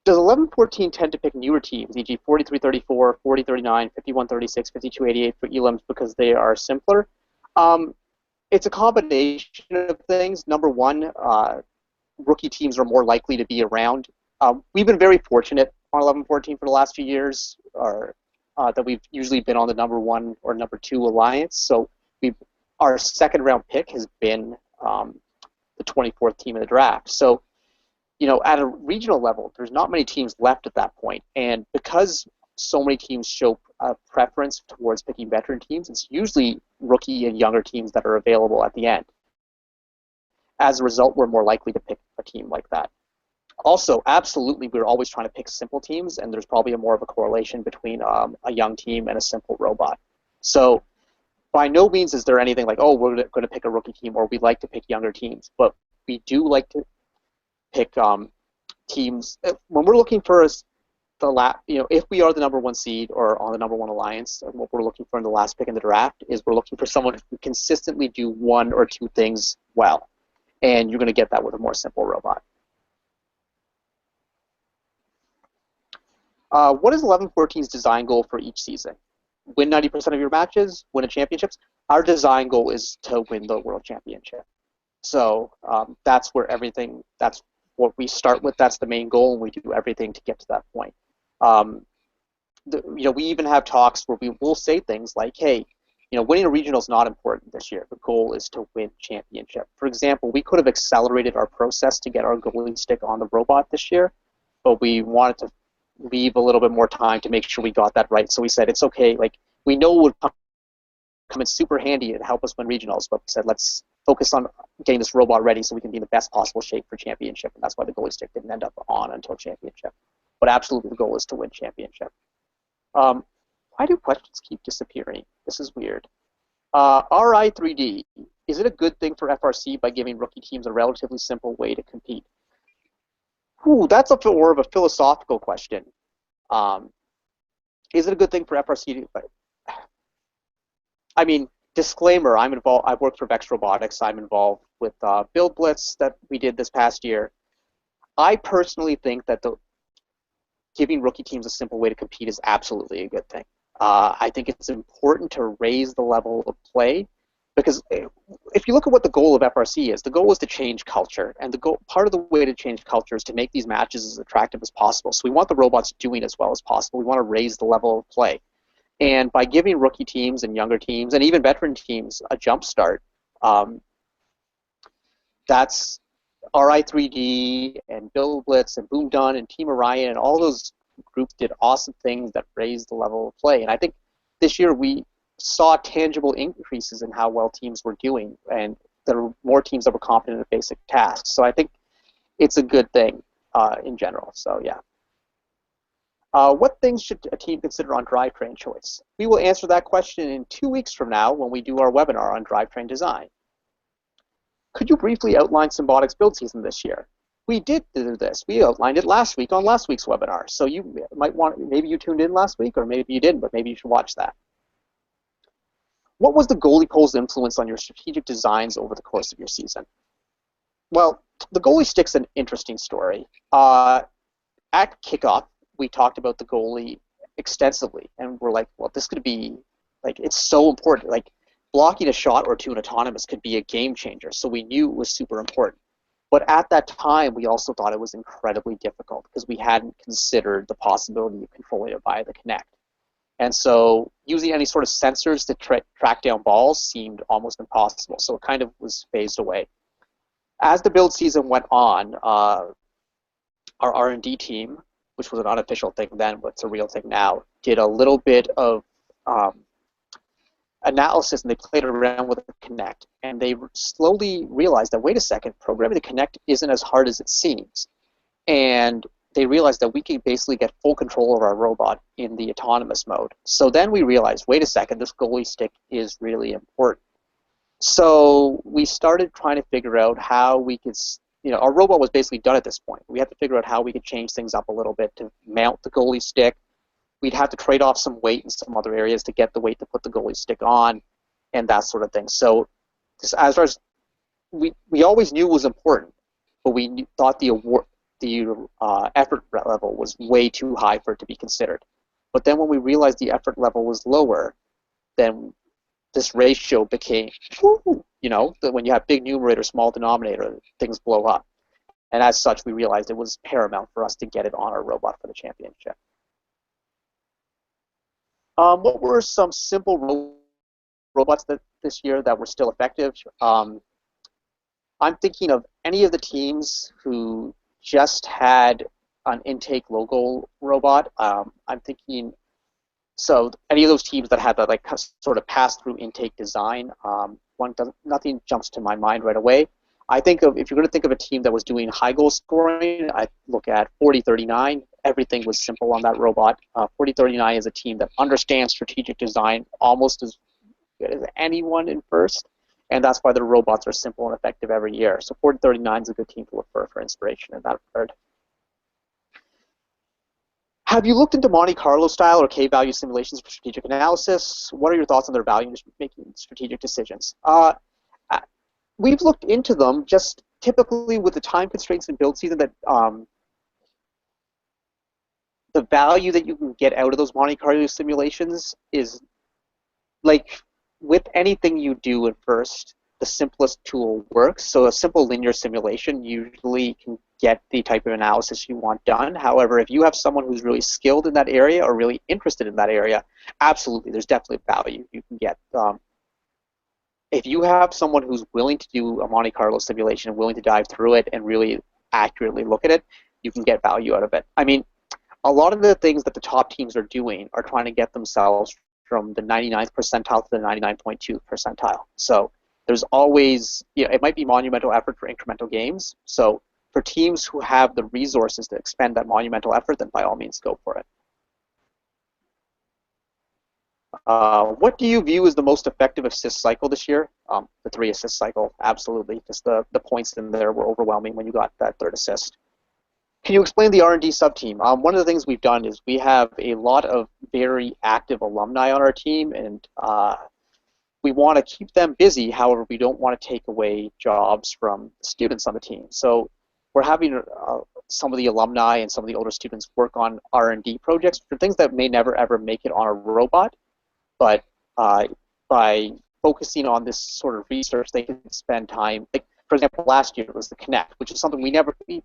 Does 1114 tend to pick newer teams, e.g. 4334, 4039, 5136, 5288 for elims because they are simpler? It's a combination of things. Number one, rookie teams are more likely to be around. We've been very fortunate on 1114 for the last few years, that we've usually been on the number 1 or number 2 alliance. So our second round pick has been the 24th team in the draft. So, at a regional level, there's not many teams left at that point. And because so many teams show a preference towards picking veteran teams, it's usually rookie and younger teams that are available at the end. As a result, we're more likely to pick a team like that. Also, absolutely, we're always trying to pick simple teams, and there's probably more of a correlation between a young team and a simple robot. So by no means is there anything like, oh, we're going to pick a rookie team, or we like to pick younger teams, but we do like to pick teams when we're looking for if we are the number 1 seed or on the number 1 alliance. What we're looking for in the last pick in the draft is we're looking for someone who can consistently do 1 or 2 things well, and you're going to get that with a more simple robot. What is 1114's design goal for each season? Win 90% of your matches, win a championships. Our design goal is to win the world championship. So that's what we start with. That's the main goal, and we do everything to get to that point. We even have talks where we will say things like, hey, winning a regional is not important this year. The goal is to win championship. For example, we could have accelerated our process to get our goalie stick on the robot this year, but we wanted to leave a little bit more time to make sure we got that right. So we said, it's okay. Like, we know it would come in super handy and help us win regionals, but we said, let's focus on getting this robot ready so we can be in the best possible shape for championship, and that's why the goalie stick didn't end up on until championship. But absolutely, the goal is to win championship. Why do questions keep disappearing? This is weird. RI3D, is it a good thing for FRC by giving rookie teams a relatively simple way to compete? Ooh, that's more of a philosophical question. Is it a good thing for FRC to... I mean, disclaimer, I'm involved. I work for Vex Robotics. I'm involved with Build Blitz that we did this past year. I personally think that giving rookie teams a simple way to compete is absolutely a good thing. I think it's important to raise the level of play, because if you look at what the goal of FRC is, the goal is to change culture, and part of the way to change culture is to make these matches as attractive as possible. So we want the robots doing as well as possible. We want to raise the level of play. And by giving rookie teams and younger teams and even veteran teams a jump start, that's RI3D and Bill Blitz and Boom Done and Team Orion and all those groups did awesome things that raised the level of play. And I think this year we saw tangible increases in how well teams were doing, and there were more teams that were confident in basic tasks. So I think it's a good thing in general. So yeah. What things should a team consider on drivetrain choice? We will answer that question in 2 weeks from now when we do our webinar on drivetrain design. Could you briefly outline Symbotic's build season this year? We did do this. We outlined it last week on last week's webinar. So you might maybe you tuned in last week, or maybe you didn't, but maybe you should watch that. What was the goalie poll's influence on your strategic designs over the course of your season? Well, the goalie stick's an interesting story. At kickoff, we talked about the goalie extensively, and we're like, well, this could be, like, it's so important. Like, blocking a shot or two in autonomous could be a game changer. So we knew it was super important. But at that time, we also thought it was incredibly difficult because we hadn't considered the possibility of controlling it via the Kinect. And so using any sort of sensors to track down balls seemed almost impossible. So it kind of was phased away. As the build season went on, our R&D team, which was an unofficial thing then, but it's a real thing now, did a little bit of analysis, and they played around with the Kinect, and they slowly realized that, wait a second, programming the Kinect isn't as hard as it seems. And they realized that we could basically get full control of our robot in the autonomous mode. So then we realized, wait a second, this goalie stick is really important. So we started trying to figure out how we could, our robot was basically done at this point. We had to figure out how we could change things up a little bit to mount the goalie stick. We'd have to trade off some weight in some other areas to get the weight to put the goalie stick on, and that sort of thing. So as far as we always knew was important, but we thought the effort level was way too high for it to be considered. But then when we realized the effort level was lower, then this ratio became, that when you have big numerator, small denominator, things blow up. And as such, we realized it was paramount for us to get it on our robot for the championship. What were some simple robots this year that were still effective? I'm thinking of any of the teams who just had an intake logo robot. I'm thinking, so any of those teams that had that like sort of pass-through intake design. Nothing jumps to my mind right away. I think of, if you're going to think of a team that was doing high goal scoring, I look at 4039. Everything was simple on that robot. 4039 is a team that understands strategic design almost as good as anyone in FIRST, and that's why their robots are simple and effective every year. So 4039 is a good team to look for inspiration in that regard. Have you looked into Monte Carlo style or K-value simulations for strategic analysis? What are your thoughts on their value in making strategic decisions? We've looked into them, just typically with the time constraints in build season, that the value that you can get out of those Monte Carlo simulations is, like with anything you do at FIRST, the simplest tool works. So a simple linear simulation usually can get the type of analysis you want done. However, if you have someone who's really skilled in that area or really interested in that area, absolutely, there's definitely value you can get. If you have someone who's willing to do a Monte Carlo simulation, willing to dive through it and really accurately look at it, you can get value out of it. I mean, a lot of the things that the top teams are doing are trying to get themselves from the 99th percentile to the 99.2 percentile. So there's always, it might be monumental effort for incremental games. So for teams who have the resources to expend that monumental effort, then by all means go for it. What do you view as the most effective assist cycle this year? The 3 assist cycle, absolutely. Just the points in there were overwhelming when you got that 3rd assist. Can you explain the R&D sub-team? One of the things we've done is we have a lot of very active alumni on our team, and we want to keep them busy. However, we don't want to take away jobs from students on the team. So we're having some of the alumni and some of the older students work on R&D projects for things that may never ever make it on a robot, but by focusing on this sort of research, they can spend time. Like, for example, last year it was the Kinect, which is something we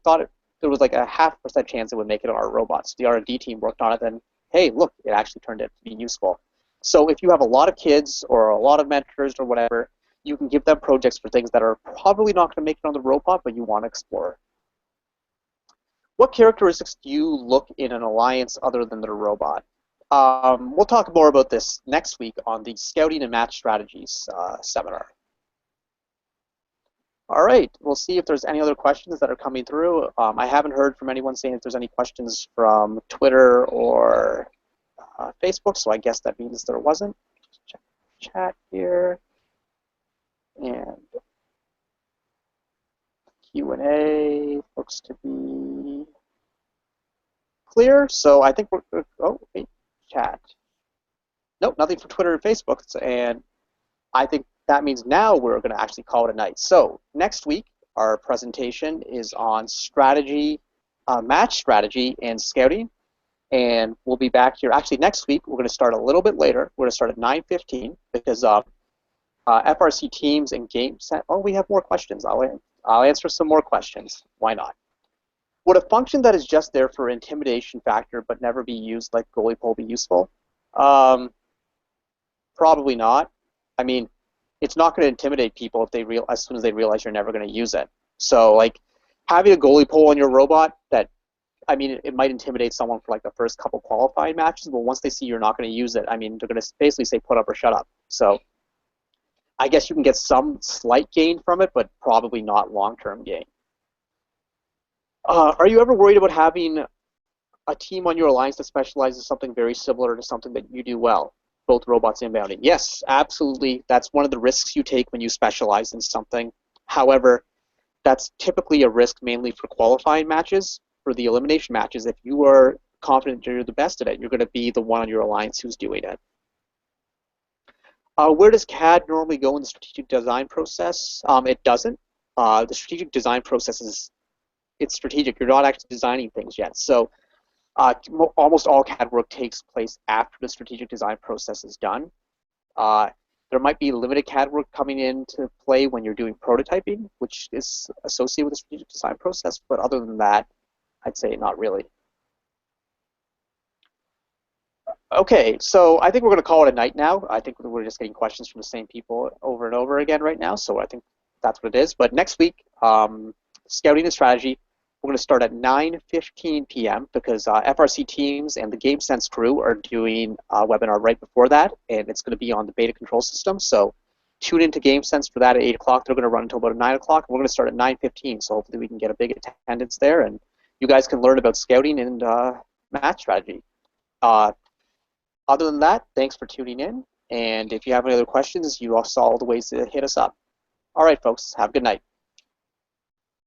thought there was like a 0.5% chance it would make it on our robots. The R&D team worked on it, and hey, look, it actually turned out to be useful. So if you have a lot of kids or a lot of mentors or whatever, you can give them projects for things that are probably not going to make it on the robot, but you want to explore. What characteristics do you look in an alliance other than the robot? We'll talk more about this next week on the Scouting and Match Strategies seminar. All right, we'll see if there's any other questions that are coming through. I haven't heard from anyone saying if there's any questions from Twitter or Facebook, so I guess that means there wasn't. Just check the chat here. And Q&A looks to be clear, so I think we're, oh, wait, chat. Nope, nothing from Twitter or Facebook, and I think that means now we're going to actually call it a night. So next week, our presentation is on strategy, match strategy and scouting, and we'll be back here. Actually, next week, we're going to start a little bit later. We're going to start at 9:15 because FRC teams and games. Oh, we have more questions. I'll answer some more questions. Why not? Would a function that is just there for intimidation factor but never be used like goalie pole be useful? Probably not. I mean, it's not going to intimidate people if as soon as they realize you're never going to use it. So like having a goalie pole on your robot that I mean, it might intimidate someone for like the first couple qualifying matches, but once they see you're not going to use it, I mean, they're going to basically say put up or shut up. So I guess you can get some slight gain from it, but probably not long-term gain. Are you ever worried about having a team on your alliance that specializes in something very similar to something that you do well, both robots inbounding? Yes, absolutely. That's one of the risks you take when you specialize in something. However, that's typically a risk mainly for qualifying matches. For the elimination matches, if you are confident you're the best at it, you're going to be the one on your alliance who's doing it. Where does CAD normally go in the strategic design process? It doesn't. The strategic design process it's strategic. You're not actually designing things yet. So almost all CAD work takes place after the strategic design process is done. There might be limited CAD work coming into play when you're doing prototyping, which is associated with the strategic design process, but other than that, I'd say not really. Okay, so I think we're going to call it a night now. I think we're just getting questions from the same people over and over again right now, so I think that's what it is. But next week, Scouting and Strategy, we're going to start at 9:15 p.m. because FRC teams and the GameSense crew are doing a webinar right before that, and it's going to be on the beta control system. So tune into GameSense for that at 8 o'clock. They're going to run until about 9 o'clock, and we're going to start at 9:15, so hopefully we can get a big attendance there, and you guys can learn about scouting and match strategy. Other than that, thanks for tuning in, and if you have any other questions, you all saw all the ways to hit us up. All right, folks, have a good night.